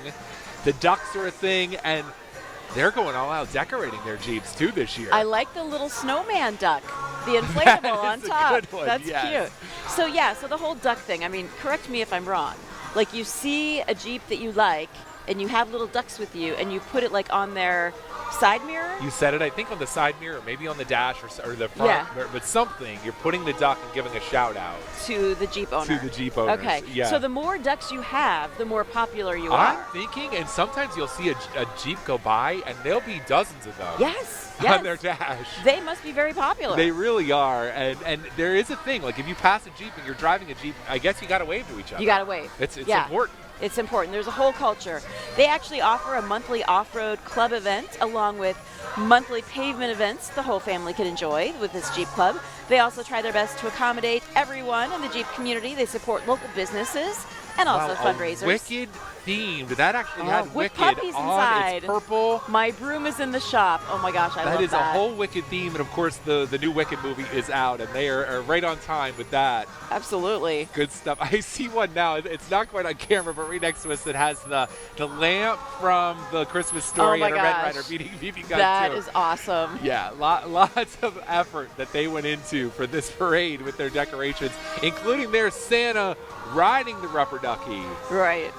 The ducks are a thing, and they're going all out decorating their Jeeps too this year. I like the little snowman duck, the inflatable on top. Good one, That's yes. cute. So the whole duck thing, I mean, correct me if I'm wrong. Like, you see a Jeep that you like, and you have little ducks with you, and you put it like on their side mirror? You said it, I think, on the side mirror, maybe on the dash or the front, but something. You're putting the duck and giving a shout out to the Jeep owner. To the Jeep owners. Okay. Yeah. So the more ducks you have, the more popular you are. I'm thinking, and sometimes you'll see a Jeep go by, and there'll be dozens of them. Yes. On their dash. They must be very popular. They really are, and there is a thing. Like, if you pass a Jeep and you're driving a Jeep, I guess you got to wave to each other. You got to wave. It's important. It's important. There's a whole culture. They actually offer a monthly off-road club event along with monthly pavement events the whole family can enjoy with this Jeep Club. They also try their best to accommodate everyone in the Jeep community. They support local businesses and also fundraisers. Wicked themed. That actually had with Wicked puppies on. inside. It's purple. My broom is in the shop. Oh my gosh, I love that. That is a whole Wicked theme, and of course the new Wicked movie is out, and they are right on time with that. Absolutely. Good stuff. I see one now. It's not quite on camera, but right next to us it has the lamp from the Christmas Story and a Red Ryder BB gun. That is awesome. Yeah, lots of effort that they went into for this parade with their decorations, including their Santa riding the rubber ducky. Right.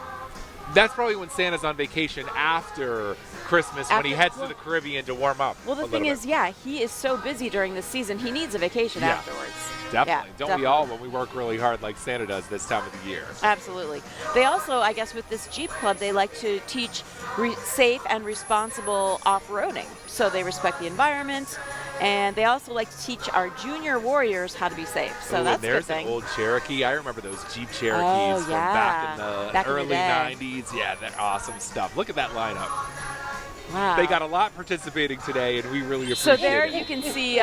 That's probably when Santa's on vacation after Christmas, when he heads to the Caribbean to warm up. Well, the thing is, he is so busy during the season, he needs a vacation afterwards. Definitely. Yeah, Don't we all when we work really hard like Santa does this time of the year? Absolutely. They also, I guess with this Jeep Club, they like to teach safe and responsible off-roading. So they respect the environment, and they also like to teach our junior warriors how to be safe. So that's a good thing. There's an old Cherokee. I remember those Jeep Cherokees from back in the early 90s. Yeah, they're awesome stuff. Look at that lineup. Wow. They got a lot participating today, and we really appreciate So there it. you can see,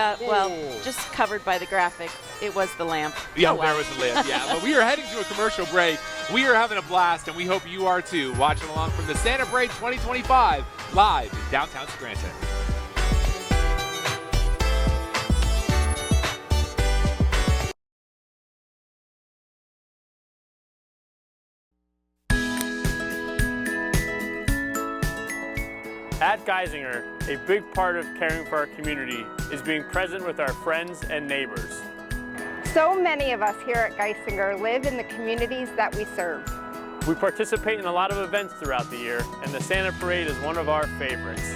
just covered by the graphic, it was the lamp. Yeah, there was the lamp, yeah. But we are heading to a commercial break. We are having a blast, and we hope you are too, watching along from the Santa Parade 2025, live in downtown Scranton. At Geisinger, a big part of caring for our community is being present with our friends and neighbors. So many of us here at Geisinger live in the communities that we serve. We participate in a lot of events throughout the year, and the Santa Parade is one of our favorites.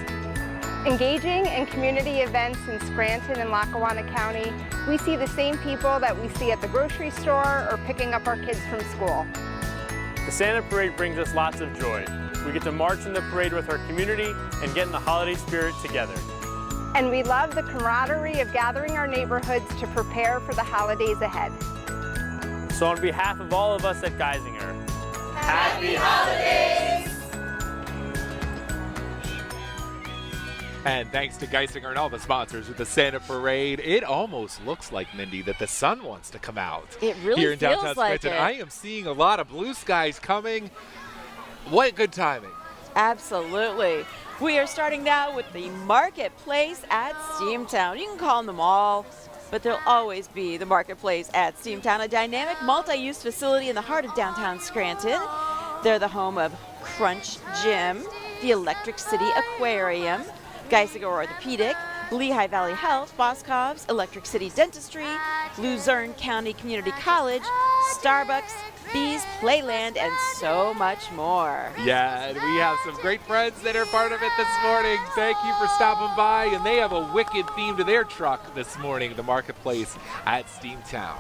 Engaging in community events in Scranton and Lackawanna County, we see the same people that we see at the grocery store or picking up our kids from school. The Santa Parade brings us lots of joy. We get to march in the parade with our community and get in the holiday spirit together. And we love the camaraderie of gathering our neighborhoods to prepare for the holidays ahead. So on behalf of all of us at Geisinger, Happy holidays! And thanks to Geisinger and all the sponsors with the Santa Parade, it almost looks like, Mindy, that the sun wants to come out. It really here in feels downtown like Scranton. it. I am seeing a lot of blue skies coming. What good timing. Absolutely. We are starting now with the Marketplace at Steamtown. You can call them the mall, but there'll always be the Marketplace at Steamtown, a dynamic multi-use facility in the heart of downtown Scranton. They're the home of Crunch Gym, the Electric City Aquarium, Geisinger Orthopedic, Lehigh Valley Health, Boscov's Electric City Dentistry, Luzerne County Community College, Starbucks, Bees Playland, and so much more. Yeah, and we have some great friends that are part of it this morning. Thank you for stopping by. And they have a wicked theme to their truck this morning, the Marketplace at Steamtown.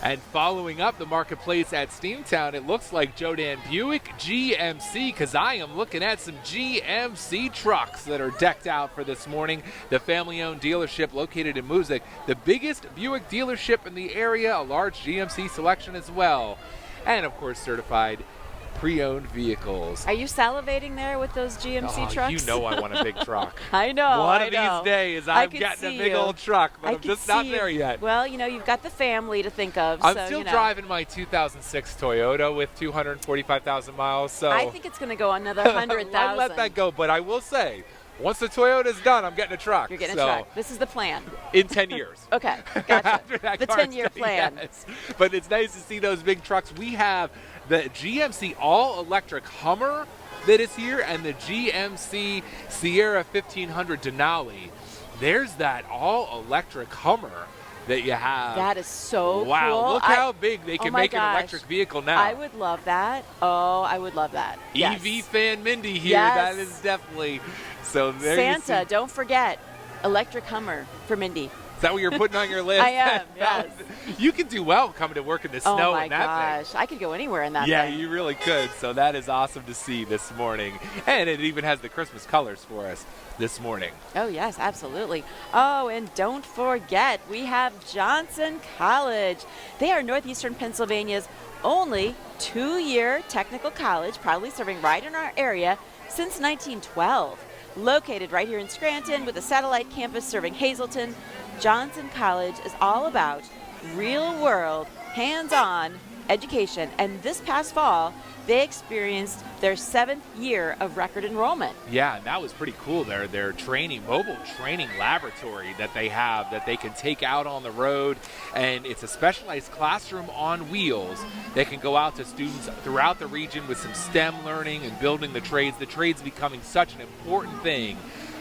And following up the Marketplace at Steamtown, it looks like Jodan Buick GMC, because I am looking at some GMC trucks that are decked out for this morning. The family-owned dealership located in Moosic, the biggest Buick dealership in the area, a large GMC selection as well. And, of course, certified pre-owned vehicles. Are you salivating there with those GMC trucks? You know I want a big truck. I know. One I of know. these days, I I'm could getting a see big you. old truck, but I I'm could just not see there you. yet. Well, you know, you've got the family to think of. I'm so, still you know. driving my 2006 Toyota with 245,000 miles, so I think it's going to go another 100,000. I'll let that go, but I will say, once the Toyota's done, I'm getting a truck. You're getting so, a truck. This is the plan. In 10 years. Okay, gotcha. After that The car's 10-year done, plan. yes. But it's nice to see those big trucks. We have the GMC all-electric Hummer that is here, and the GMC Sierra 1500 Denali. There's that all-electric Hummer that you have. That is so wow, cool. look how big they can my make an gosh. electric vehicle now. I would love that. Oh, I would love that. Yes. EV fan Mindy here. Yes. That is definitely. So there you see. Santa, don't forget, electric Hummer for Mindy. Is that what you're putting on your list? I am, yes. You could do well coming to work in the snow Oh my in that gosh, thing. I could go anywhere in that Yeah, thing. you really could. So that is awesome to see this morning. And it even has the Christmas colors for us this morning. Oh, yes, absolutely. Oh, and don't forget, we have Johnson College. They are Northeastern Pennsylvania's only two-year technical college, proudly serving right in our area since 1912. Located right here in Scranton with a satellite campus serving Hazleton, Johnson College is all about real-world, hands-on education. And this past fall, they experienced their 7th year of record enrollment. Yeah, and that was pretty cool. Their training, mobile training laboratory that they have that they can take out on the road, and it's a specialized classroom on wheels that can go out to students throughout the region with some STEM learning and building the trades. The trades becoming such an important thing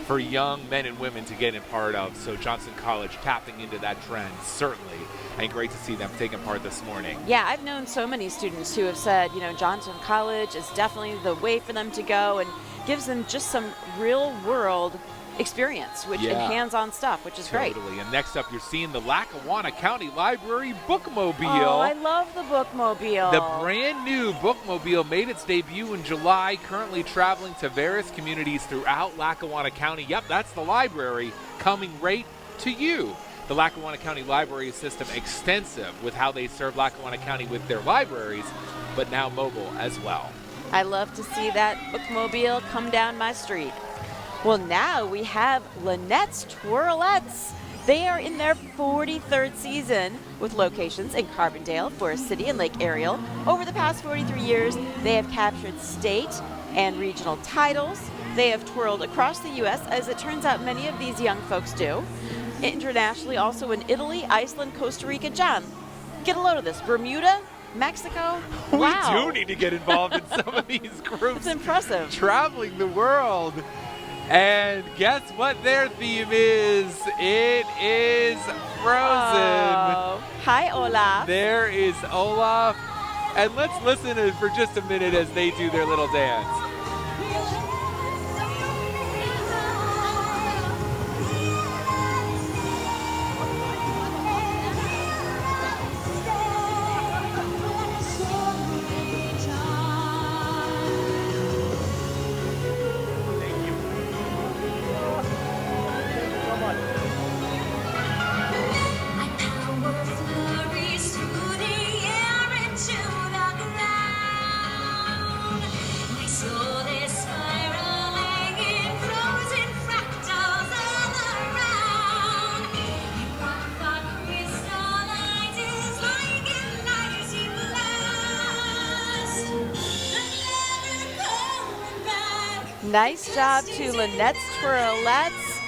for young men and women to get in part of. So Johnson College tapping into that trend, certainly, and great to see them taking part this morning. Yeah, I've known so many students who have said, you know, Johnson College is definitely the way for them to go and gives them just some real world experience, which and hands-on stuff, which is great. Totally. And next up, you're seeing the Lackawanna County Library Bookmobile. Oh, I love the Bookmobile. The brand new Bookmobile made its debut in July, currently traveling to various communities throughout Lackawanna County. Yep, that's the library coming right to you. The Lackawanna County Library System extensive with how they serve Lackawanna County with their libraries, but now mobile as well. I love to see that Bookmobile come down my street. Well, now we have Lynette's Twirlettes. They are in their 43rd season with locations in Carbondale, Forest City, and Lake Ariel. Over the past 43 years, they have captured state and regional titles. They have twirled across the U.S., as it turns out many of these young folks do. Internationally, also in Italy, Iceland, Costa Rica. John, get a load of this. Bermuda, Mexico. Wow. We do need to get involved in some of these groups. It's impressive. Traveling the world. And guess what their theme is? It is Frozen. Oh. Hi, Olaf. There is Olaf. And let's listen for just a minute as they do their little dance. Nice job to Lynette's Twirlettes.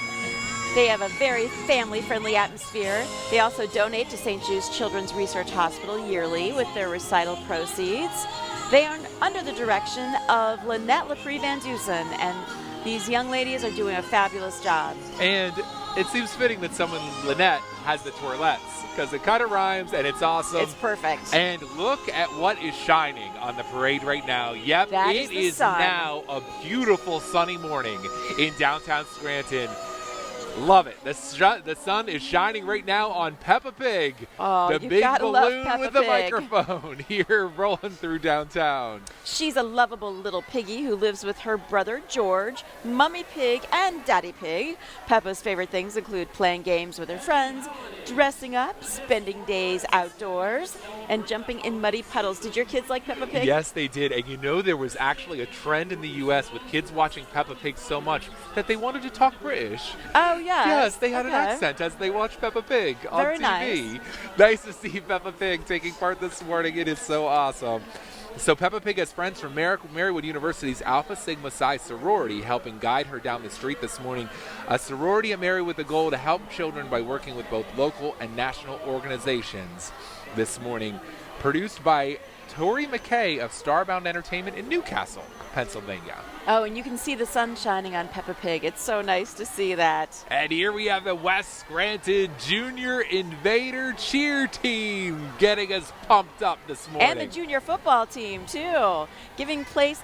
They have a very family-friendly atmosphere. They also donate to St. Jude's Children's Research Hospital yearly with their recital proceeds. They are under the direction of Lynette Laprie Van Dusen, and these young ladies are doing a fabulous job. And it seems fitting that someone, Lynette, has the twirlettes, because it kind of rhymes and it's awesome. It's perfect. And look at what is shining on the parade right now. Yep, it is now a beautiful sunny morning in downtown Scranton. Love it. The sun is shining right now on Peppa Pig. Oh, the you big gotta love balloon Peppa with the Pig. microphone here rolling through downtown. She's a lovable little piggy who lives with her brother George, Mummy Pig, and Daddy Pig. Peppa's favorite things include playing games with her friends, dressing up, spending days outdoors, and jumping in muddy puddles. Did your kids like Peppa Pig? Yes, they did. And you know, there was actually a trend in the U.S. with kids watching Peppa Pig so much that they wanted to talk British. Oh, yes. Yes, they had an Okay. accent as they watched Peppa Pig on Very TV. Nice to see Peppa Pig taking part this morning. It is so awesome. So Peppa Pig has friends from Marywood University's Alpha Sigma Psi sorority helping guide her down the street this morning. A sorority at Marywood with the goal to help children by working with both local and national organizations this morning. Produced by Tori McKay of Starbound Entertainment in Newcastle, Pennsylvania. Oh, and you can see the sun shining on Peppa Pig. It's so nice to see that. And here we have the West Scranton Junior Invader Cheer Team getting us pumped up this morning. And the junior football team, too, giving place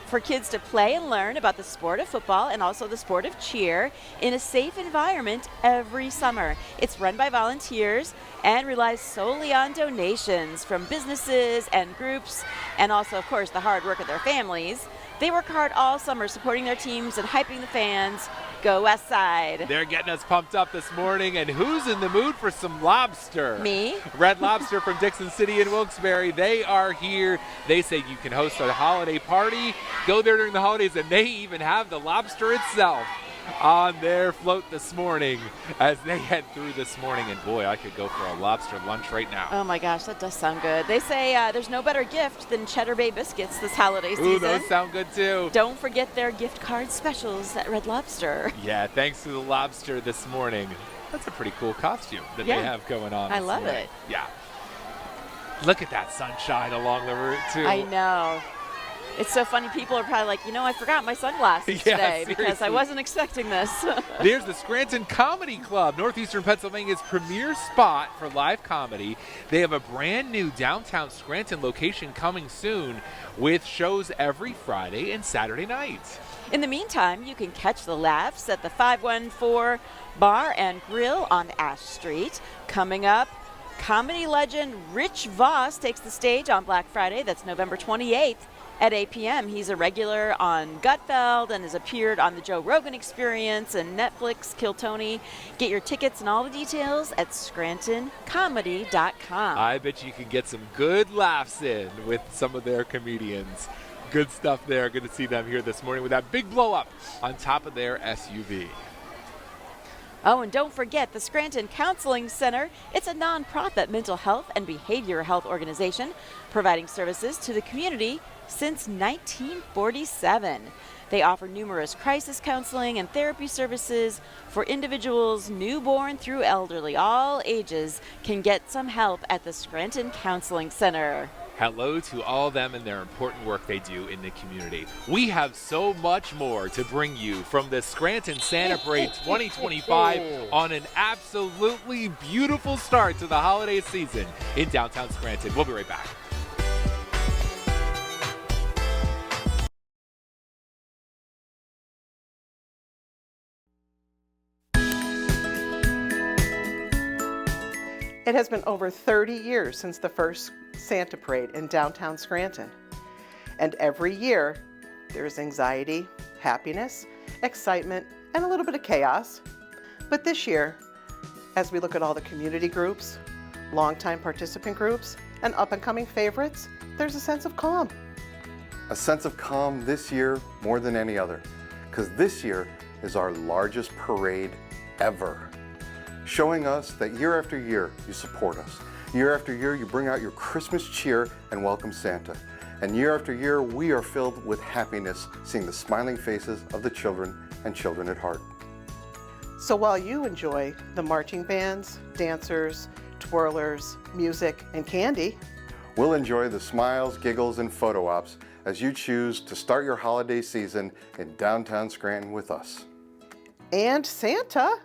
for kids to play and learn about the sport of football and also the sport of cheer in a safe environment every summer. It's run by volunteers and relies solely on donations from businesses and groups, and also, of course, the hard work of their families. They work hard all summer supporting their teams and hyping the fans. Go West Side. They're getting us pumped up this morning, and who's in the mood for some lobster? Me. Red Lobster from Dixon City and Wilkes-Barre. They are here. They say you can host a holiday party, go there during the holidays, and they even have the lobster itself on their float this morning as they head through this morning. And boy, I could go for a lobster lunch right now. Oh my gosh, that does sound good. They say there's no better gift than Cheddar Bay biscuits this holiday season. Ooh, those sound good too. Don't forget their gift card specials at Red Lobster. Yeah, thanks to the lobster this morning. That's a pretty cool costume that they have going on. I this love morning. it. Yeah. Look at that sunshine along the route too. I know. It's so funny. People are probably like, you know, I forgot my sunglasses Yeah, today because I seriously. wasn't expecting this. There's the Scranton Comedy Club, Northeastern Pennsylvania's premier spot for live comedy. They have a brand new downtown Scranton location coming soon with shows every Friday and Saturday night. In the meantime, you can catch the laughs at the 514 Bar and Grill on Ash Street. Coming up, comedy legend Rich Voss takes the stage on Black Friday. That's November 28th. At 8 p.m., he's a regular on Gutfeld and has appeared on the Joe Rogan Experience and Netflix Kill Tony. Get your tickets and all the details at ScrantonComedy.com. I bet you can get some good laughs in with some of their comedians. Good stuff there. Good to see them here this morning with that big blow up on top of their SUV. Oh, and don't forget the Scranton Counseling Center. It's a nonprofit mental health and behavioral health organization providing services to the community since 1947. They offer numerous crisis counseling and therapy services for individuals newborn through elderly. All ages can get some help at the Scranton Counseling Center. Hello to all of them and their important work they do in the community. We have so much more to bring you from the Scranton Santa Parade 2025 on an absolutely beautiful start to the holiday season in downtown Scranton. We'll be right back. It has been over 30 years since the first Santa Parade in downtown Scranton. And every year, there's anxiety, happiness, excitement, and a little bit of chaos. But this year, as we look at all the community groups, longtime participant groups, and up-and-coming favorites, there's a sense of calm. A sense of calm this year more than any other, because this year is our largest parade ever. Showing us that year after year you support us. Year after year you bring out your Christmas cheer and welcome Santa. And year after year, we are filled with happiness seeing the smiling faces of the children and children at heart. So while you enjoy the marching bands, dancers, twirlers, music, and candy, we'll enjoy the smiles, giggles, and photo ops as you choose to start your holiday season in downtown Scranton with us. And Santa.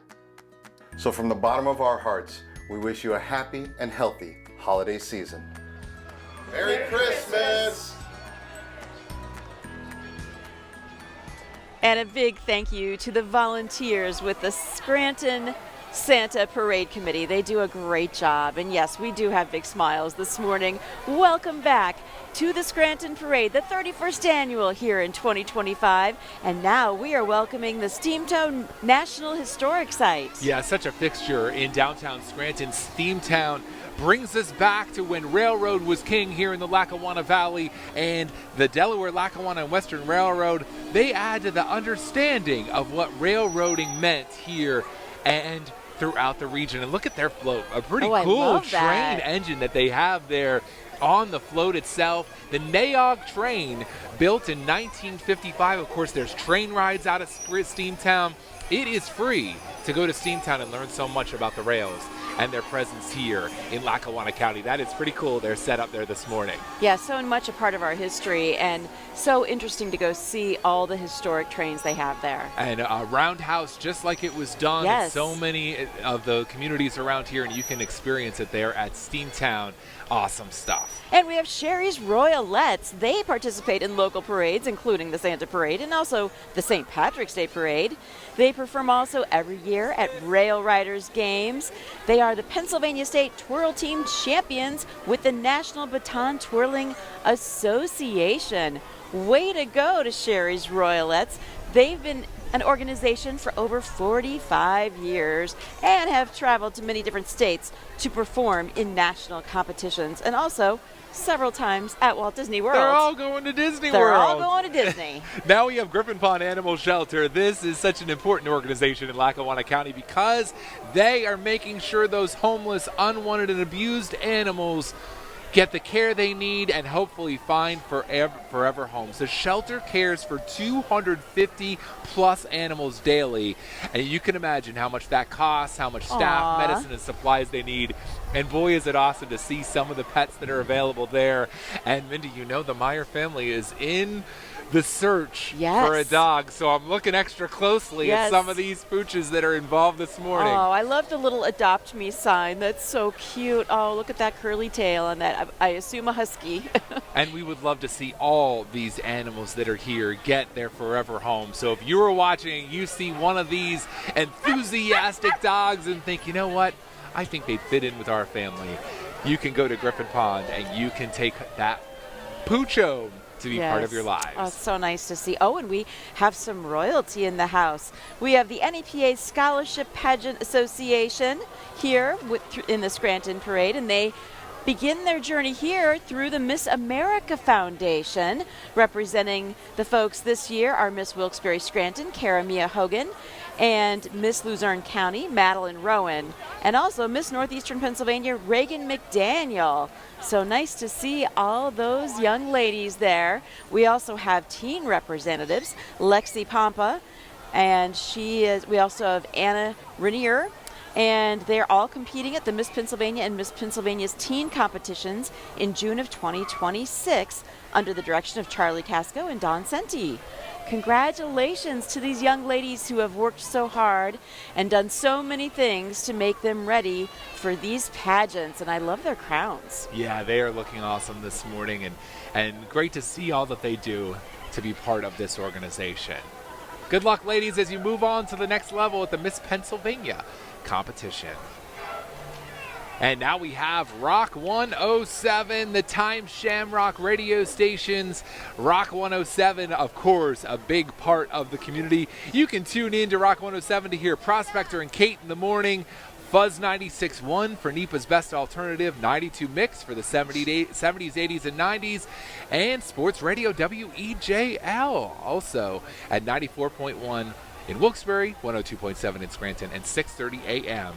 So from the bottom of our hearts, we wish you a happy and healthy holiday season. Merry Christmas! And a big thank you to the volunteers with the Scranton Santa Parade Committee. They do a great job. And yes, we do have big smiles this morning. Welcome back to the Scranton Parade, the 31st annual here in 2025. And now we are welcoming the Steamtown National Historic Site. Yeah, such a fixture in downtown Scranton. Steamtown brings us back to when railroad was king here in the Lackawanna Valley, and the Delaware, Lackawanna, and Western Railroad, they add to the understanding of what railroading meant here and throughout the region. And look at their float, a pretty cool train engine that they have there on the float itself. The Naog train, built in 1955. Of course, there's train rides out of Steamtown. It is free to go to Steamtown and learn so much about the rails and their presence here in Lackawanna County. That is pretty cool. They're set up there this morning. Yeah, so much a part of our history, and so interesting to go see all the historic trains they have there. And a roundhouse just like it was done in so many of the communities around here, and you can experience it there at Steamtown. Awesome stuff. And we have Sherry's Royalettes. They participate in local parades, including the Santa Parade and also the St. Patrick's Day Parade. They perform also every year at Rail Riders Games. They are the Pennsylvania State Twirl Team champions with the National Baton Twirling Association. Way to go to Sherry's Royalettes. They've been an organization for over 45 years and have traveled to many different states to perform in national competitions and also several times at Walt Disney World. They're all going to Disney World. They're all going to Disney. Now we have Griffin Pond Animal Shelter. This is such an important organization in Lackawanna County because they are making sure those homeless, unwanted, and abused animals get the care they need and hopefully find forever homes. The shelter cares for 250 plus animals daily, and you can imagine how much that costs, how much staff, medicine, and supplies they need. And boy, is it awesome to see some of the pets that are available there. And Mindy, you know the Meyer family is in the search for a dog, so I'm looking extra closely at some of these pooches that are involved this morning. Oh, I love the little Adopt Me sign. That's so cute. Oh, look at that curly tail and that, I assume, a husky. And we would love to see all these animals that are here get their forever home. So if you were watching, you see one of these enthusiastic dogs and think, you know what, I think they'd fit in with our family, you can go to Griffin Pond and you can take that pooch home to be part of your lives. Oh, it's so nice to see. Oh, and we have some royalty in the house. We have the NEPA Scholarship Pageant Association here in the Scranton Parade, and they begin their journey here through the Miss America Foundation. Representing the folks this year are Miss Wilkes-Barre Scranton, Cara Mia Hogan, and Miss Luzerne County, Madeline Rowan, and also Miss Northeastern Pennsylvania, Reagan McDaniel. So nice to see all those young ladies there. We also have teen representatives, Lexi Pompa, and we also have Anna Rainier, and they're all competing at the Miss Pennsylvania and Miss Pennsylvania's teen competitions in June of 2026 under the direction of Charlie Casco and Don Senti. Congratulations to these young ladies who have worked so hard and done so many things to make them ready for these pageants, and I love their crowns. Yeah, they are looking awesome this morning, and great to see all that they do to be part of this organization. Good luck, ladies, as you move on to the next level at the Miss Pennsylvania competition. And now we have Rock 107, the Time Shamrock radio stations. Rock 107, of course, a big part of the community. You can tune in to Rock 107 to hear Prospector and Kate in the morning, Fuzz 96.1 for NEPA's Best Alternative, 92 Mix for the 70s, 80s, and 90s, and Sports Radio WEJL, also at 94.1 in Wilkes-Barre, 102.7 in Scranton, and 6:30 a.m.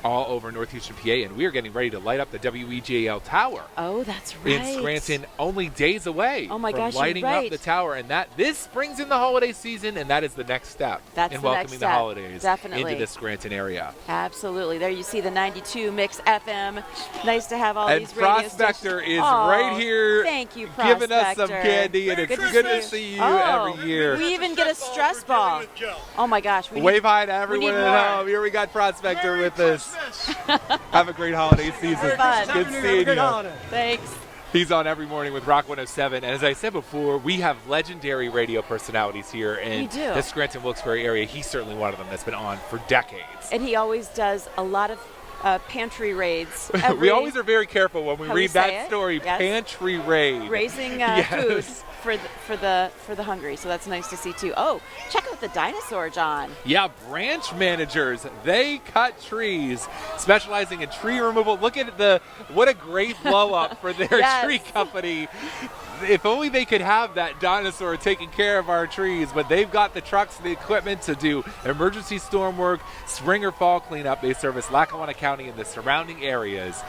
all over northeastern PA, and we are getting ready to light up the WEJL Tower. Oh, that's right. In Scranton, only days away Oh my from gosh, you're lighting right. up the tower. And this brings in the holiday season, and that is the next step That's in the welcoming next the step. holidays Definitely. into the Scranton area. Absolutely. There you see the 92 Mix FM. Nice to have all And these radio Prospector stations. is Oh, right here thank you, giving us some Prospector. candy, and it's good to see you Oh, every year. We even get a stress ball. Oh my gosh. Wave hi to everyone need at more. home. Here we got Prospector with us. Have a great holiday season. Fun. Good seeing you. Thanks. He's on every morning with Rock 107. And as I said before, we have legendary radio personalities here in We do. the Scranton Wilkes-Barre area. He's certainly one of them that's been on for decades. And he always does a lot of pantry raids. We always are very careful when we How read we say that it? story, Yes. pantry raid. Raising Yes. food for the hungry. So that's nice to see too. Oh, check out the dinosaur, John. Yeah, branch managers, they cut trees, specializing in tree removal. Look at what a great blow up for their Yes. tree company. If only they could have that dinosaur taking care of our trees, but they've got the trucks, the equipment to do emergency storm work, spring or fall cleanup. They service Lackawanna County and the surrounding areas.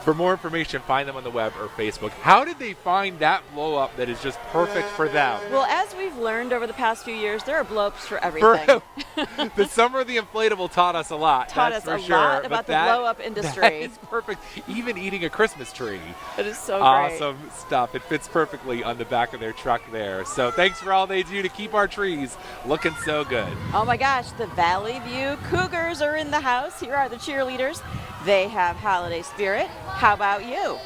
For more information, find them on the web or Facebook. How did they find that blow up that is just perfect for them? Well, as we've learned over the past few years, there are blow-ups for everything. The summer of the inflatable taught us a lot. Taught that's us for a sure. lot But about the that- blow-up industry. That is perfect. Even eating a Christmas tree. It is so great. Awesome stuff. It fits perfectly on the back of their truck there. So thanks for all they do to keep our trees looking so good. Oh my gosh, the Valley View Cougars are in the house. Here are the cheerleaders. They have holiday spirit. How about you?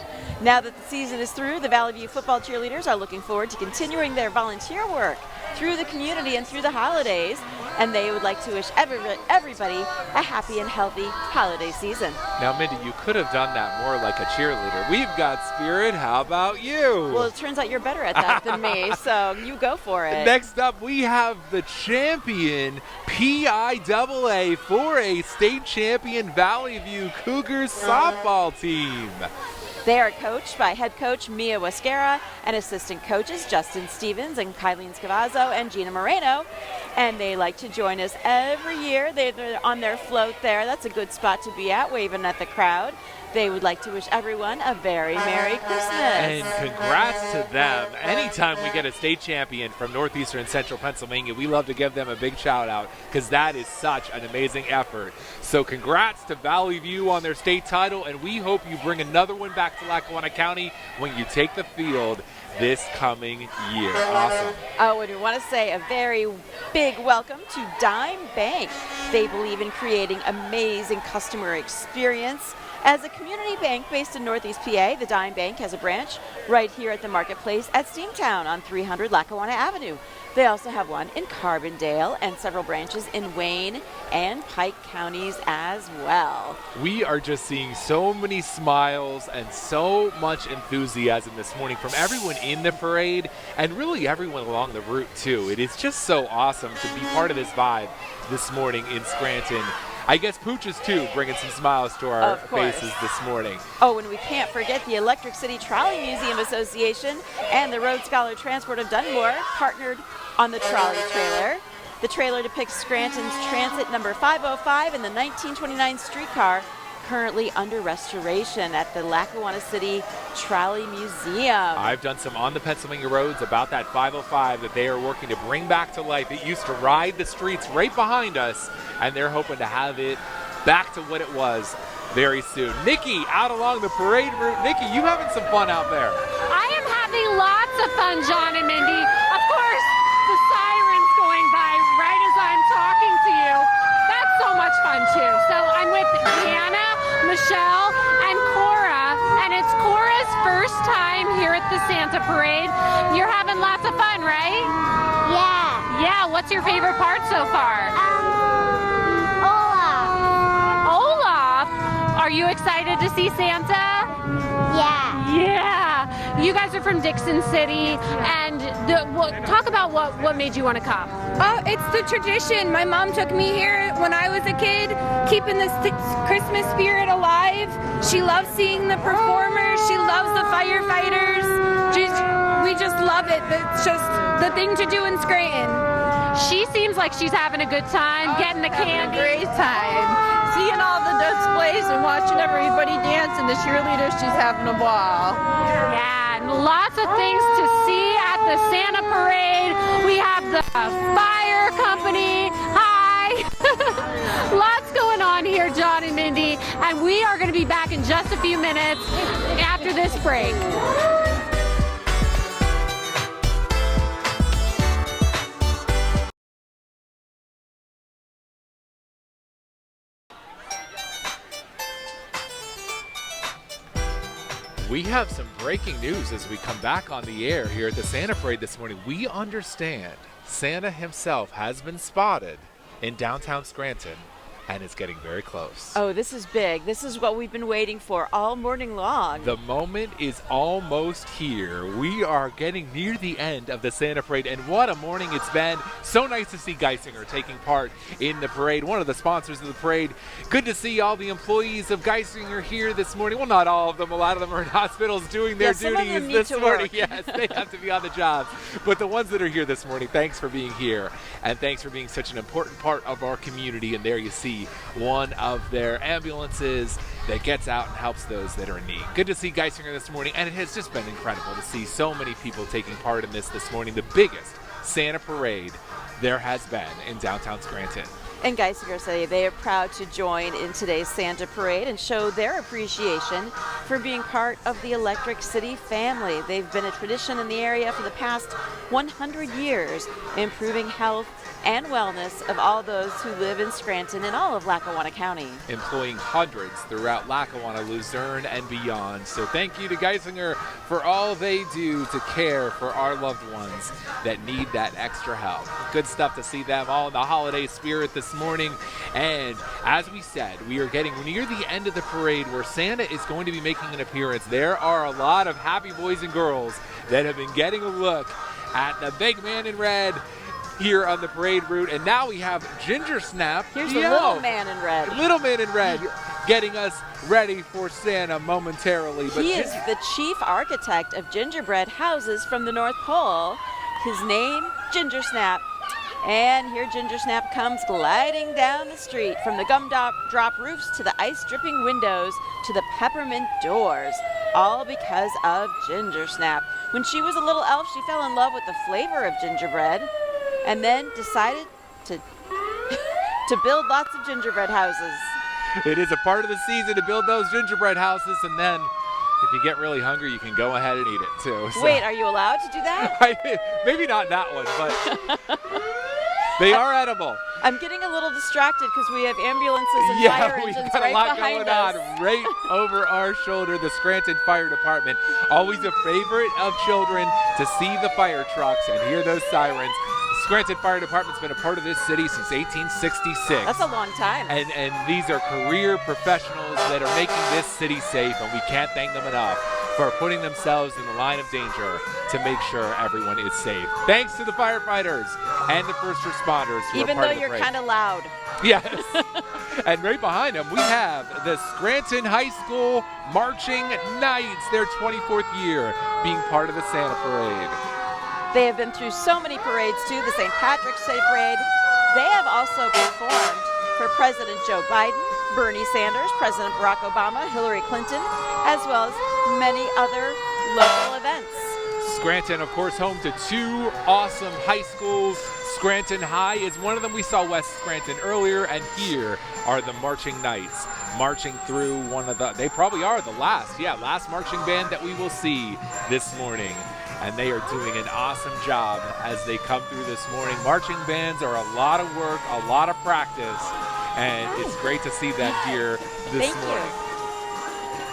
Now that the season is through, the Valley View football cheerleaders are looking forward to continuing their volunteer work through the community and through the holidays, and they would like to wish everybody a happy and healthy holiday season. Now, Mindy, you could have done that more like a cheerleader. We've got spirit. How about you? Well, it turns out you're better at that than me, so you go for it. Next up, we have the champion PIAA 4A state champion Valley View Cougars softball team. They are coached by head coach Mia Wascara and assistant coaches Justin Stevens and Kylene Scavazzo and Gina Moreno. And they like to join us every year. They're on their float there. That's a good spot to be at, waving at the crowd. They would like to wish everyone a very Merry Christmas. And congrats to them. Anytime we get a state champion from northeastern and central Pennsylvania, we love to give them a big shout out because that is such an amazing effort. So congrats to Valley View on their state title, and we hope you bring another one back to Lackawanna County when you take the field this coming year. Awesome. Oh, and we want to say a very big welcome to Dime Bank. They believe in creating amazing customer experience. As a community bank based in Northeast PA, the Dime Bank has a branch right here at the marketplace at Steamtown on 300 Lackawanna Avenue. They also have one in Carbondale and several branches in Wayne and Pike counties as well. We are just seeing so many smiles and so much enthusiasm this morning from everyone in the parade and really everyone along the route too. It is just so awesome to be part of this vibe this morning in Scranton. I guess Pooches too, bringing some smiles to our faces this morning. Oh, and we can't forget the Electric City Trolley Museum Association and the Road Scholar Transport of Dunmore partnered on the trolley trailer. The trailer depicts Scranton's transit number 505 and the 1929 streetcar currently under restoration at the Lackawanna City Trolley Museum. I've done some on the Pennsylvania roads about that 505 that they are working to bring back to life. It used to ride the streets right behind us, and they're hoping to have it back to what it was very soon. Nikki, out along the parade route. Nikki, you having some fun out there? I am having lots of fun, John and Mindy. Of course, the sirens going by right as I'm talking to you. That's so much fun, too. So I'm with Deanna, Michelle, and Cora, and it's Cora's first time here at the Santa Parade. You're having lots of fun, right? Yeah. Yeah, what's your favorite part so far? Olaf. Are you excited to see Santa? Yeah. Yeah. You guys are from Dixon City, and talk about what made you want to come. Oh, it's the tradition. My mom took me here when I was a kid, keeping the Christmas spirit alive. She loves seeing the performers. She loves the firefighters. We just love it. It's just the thing to do in Scranton. She seems like she's having a good time, getting the candy. Great time. Seeing all the displays and watching everybody dance and the cheerleaders, she's having a ball. Yeah, and lots of things to see at the Santa Parade. We have the fire company. Hi. Lots going on here, John and Mindy, and we are going to be back in just a few minutes after this break. We have some breaking news as we come back on the air here at the Santa Parade this morning. We understand Santa himself has been spotted in downtown Scranton and is getting very close. Oh, this is big. This is what we've been waiting for all morning long. The moment is almost here. We are getting near the end of the Santa Parade, and what a morning it's been. So nice to see Geisinger taking part in the parade, one of the sponsors of the parade. Good to see all the employees of Geisinger here this morning. Well, not all of them. A lot of them are in hospitals doing their duties this morning. Yes, they have to be on the jobs. But the ones that are here this morning, thanks for being here, and thanks for being such an important part of our community. And there you see one of their ambulances that gets out and helps those that are in need. Good to see Geisinger this morning, and it has just been incredible to see so many people taking part in this morning. The biggest Santa Parade there has been in downtown Scranton. And Geisinger say they are proud to join in today's Santa Parade and show their appreciation for being part of the Electric City family. They've been a tradition in the area for the past 100 years, improving health and wellness of all those who live in Scranton and all of Lackawanna County. Employing hundreds throughout Lackawanna, Luzerne, and beyond. So thank you to Geisinger for all they do to care for our loved ones that need that extra help. Good stuff to see them all in the holiday spirit this morning. And as we said, we are getting near the end of the parade where Santa is going to be making an appearance. There are a lot of happy boys and girls that have been getting a look at the big man in red here on the parade route, and now we have Ginger Snap. Here's the little man in red. Little man in red getting us ready for Santa momentarily. But he is the chief architect of gingerbread houses from the North Pole. His name, Ginger Snap. And here Ginger Snap comes gliding down the street, from the gumdrop roofs to the ice-dripping windows to the peppermint doors, all because of Ginger Snap. When she was a little elf, she fell in love with the flavor of gingerbread and then decided to build lots of gingerbread houses. It is a part of the season to build those gingerbread houses, and then if you get really hungry, you can go ahead and eat it too. So. Wait, are you allowed to do that? Maybe not that one, but they are edible. I'm getting a little distracted because we have ambulances and fire engines we've got right a lot behind going us. on right over our shoulder. The Scranton Fire Department, always a favorite of children to see the fire trucks and hear those sirens. The Scranton Fire Department's been a part of this city since 1866. That's a long time. And these are career professionals that are making this city safe, and we can't thank them enough for putting themselves in the line of danger to make sure everyone is safe. Thanks to the firefighters and the first responders who Even are part though of the you're parade. kind of loud. Yes. And right behind them, we have the Scranton High School Marching Knights, their 24th year being part of the Santa Parade. They have been through so many parades too, the St. Patrick's Day Parade. They have also performed for President Joe Biden, Bernie Sanders, President Barack Obama, Hillary Clinton, as well as many other local events. Scranton, of course, home to two awesome high schools. Scranton High is one of them. We saw West Scranton earlier, and here are the Marching Knights marching through one of the, they probably are the last marching band that we will see this morning. And they are doing an awesome job as they come through this morning. Marching bands are a lot of work, a lot of practice, and it's great to see them here this morning.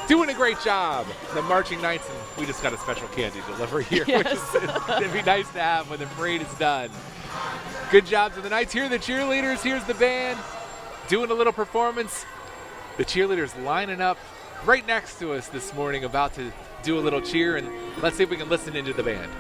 Doing a great job, the Marching Knights, and we just got a special candy delivery here, which is it'd be nice to have when the parade is done. Good job to the Knights. Here are the cheerleaders, here's the band, doing a little performance. The cheerleaders lining up right next to us this morning, about to do a little cheer, and let's see if we can listen into the band.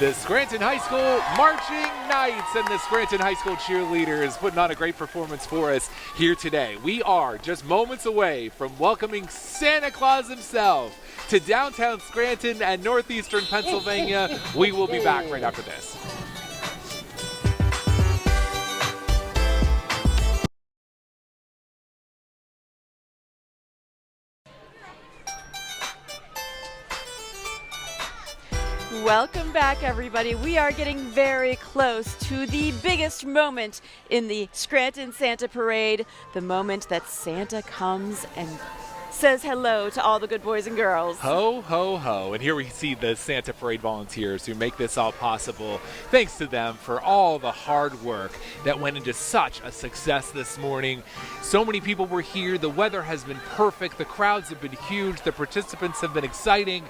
the Scranton High School Marching Knights and the Scranton High School cheerleaders putting on a great performance for us here today. We are just moments away from welcoming Santa Claus himself to downtown Scranton and northeastern Pennsylvania. We will be back right after this. Welcome back, everybody. We are getting very close to the biggest moment in the Scranton Santa Parade, the moment that Santa comes and says hello to all the good boys and girls. Ho, ho, ho. And here we see the Santa Parade volunteers who make this all possible. Thanks to them for all the hard work that went into such a success this morning. So many people were here. The weather has been perfect. The crowds have been huge. The participants have been exciting.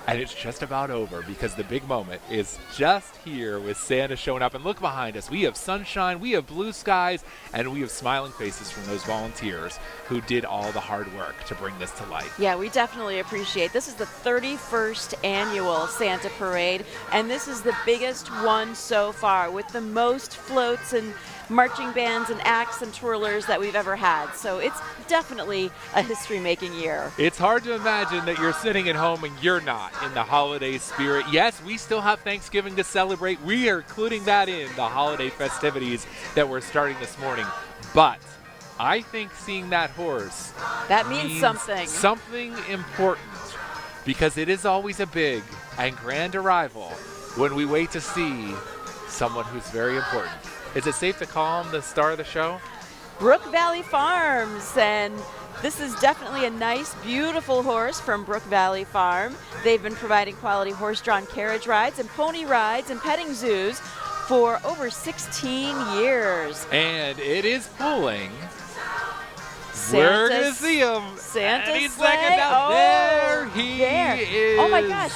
And it's just about over because the big moment is just here with Santa showing up. And look behind us. We have sunshine, we have blue skies, and we have smiling faces from those volunteers who did all the hard work to bring this to life. Yeah, we definitely appreciate. This is the 31st annual Santa Parade, and this is the biggest one so far with the most floats and marching bands and acts and twirlers that we've ever had. So it's definitely a history-making year. It's hard to imagine that you're sitting at home and you're not in the holiday spirit. Yes, we still have Thanksgiving to celebrate. We are including that in the holiday festivities that we're starting this morning. But I think seeing that horse that means something. Something important, because it is always a big and grand arrival when we wait to see someone who's very important. Is it safe to call him the star of the show? Brook Valley Farms, and this is definitely a nice, beautiful horse from Brook Valley Farm. They've been providing quality horse-drawn carriage rides and pony rides and petting zoos for over 16 years. And it is pulling. We're going to see him. Santa's any sleigh. second now. There he is. Oh my gosh,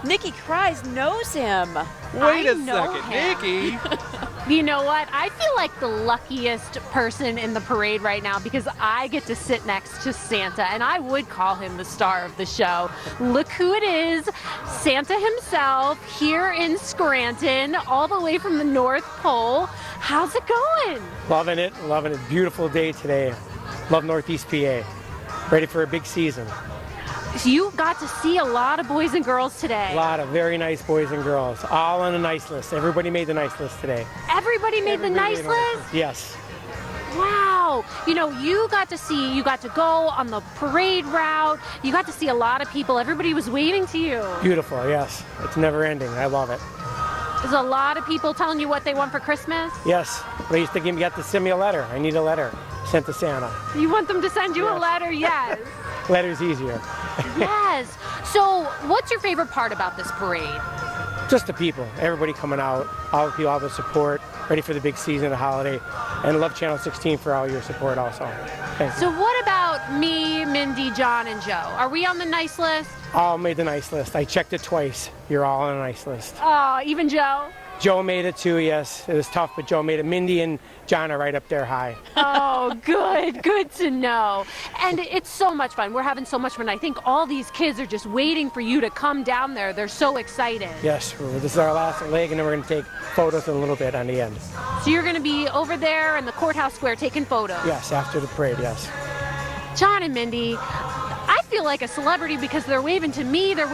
Nikki Cries knows him. Wait a know second, him. Nikki. You know what? I feel like the luckiest person in the parade right now because I get to sit next to Santa, and I would call him the star of the show. Look who it is, Santa himself here in Scranton, all the way from the North Pole. How's it going? Loving it, loving it. Beautiful day today. Love Northeast PA. Ready for a big season. You got to see a lot of boys and girls today. A lot of very nice boys and girls, all on a nice list. Everybody made the nice list today. Everybody made the nice list? Yes. Wow. You know, you got to go on the parade route. You got to see a lot of people. Everybody was waving to you. Beautiful, yes. It's never ending. I love it. There's a lot of people telling you what they want for Christmas? Yes. They used to give me, you have to send me a letter. I need a letter sent to Santa. You want them to send you a letter? Yes. Letter's easier. Yes. So what's your favorite part about this parade? Just the people, everybody coming out, all the people, all the support, ready for the big season, the holiday, and love Channel 16 for all your support also. Thank you. So what about me, Mindy, John, and Joe? Are we on the nice list? All made the nice list. I checked it twice. You're all on a nice list. Oh, even Joe? Joe made it too, yes. It was tough, but Joe made it. Mindy and John are right up there high. Oh, good. Good to know. And it's so much fun. We're having so much fun. I think all these kids are just waiting for you to come down there. They're so excited. Yes, this is our last leg, and then we're going to take photos in a little bit on the end. So you're going to be over there in the courthouse square taking photos? Yes, after the parade, yes. John and Mindy, I feel like a celebrity because they're waving to me. They're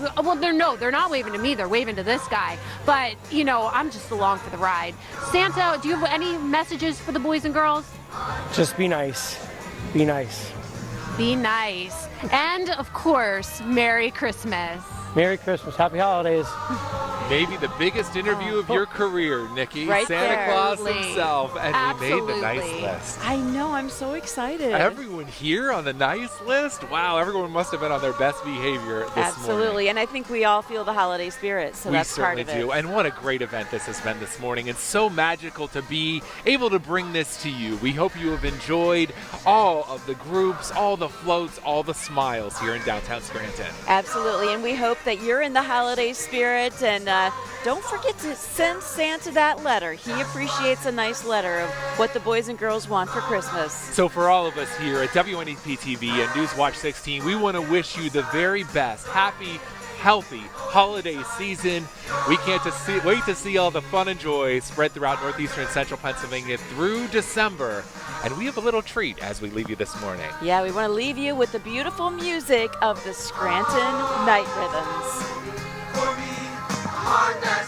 not waving to me. They're waving to this guy. But, you know, I'm just along for the ride. Santa, do you have any messages for the boys and girls? Just be nice. Be nice. Be nice. And, of course, Merry Christmas. Merry Christmas. Happy holidays. Maybe the biggest interview of your career, Nikki. Right Santa there. Claus Absolutely. himself. And Absolutely. we made the nice list. I know, I'm so excited. Everyone here on the nice list? Wow, everyone must have been on their best behavior this morning. Absolutely, and I think we all feel the holiday spirit, so that's part of it. We certainly do, and what a great event this has been this morning. It's so magical to be able to bring this to you. We hope you have enjoyed all of the groups, all the floats, all the smiles here in downtown Scranton. Absolutely, and we hope that you're in the holiday spirit, and don't forget to send Santa that letter. He appreciates a nice letter of what the boys and girls want for Christmas. So for all of us here at WNEP TV and Newswatch 16, we want to wish you the very best. Happy healthy holiday season. We can't wait to see all the fun and joy spread throughout northeastern and central Pennsylvania through December. And we have a little treat as we leave you this morning. Yeah, we want to leave you with the beautiful music of the Scranton Night Rhythms. For me, a heart that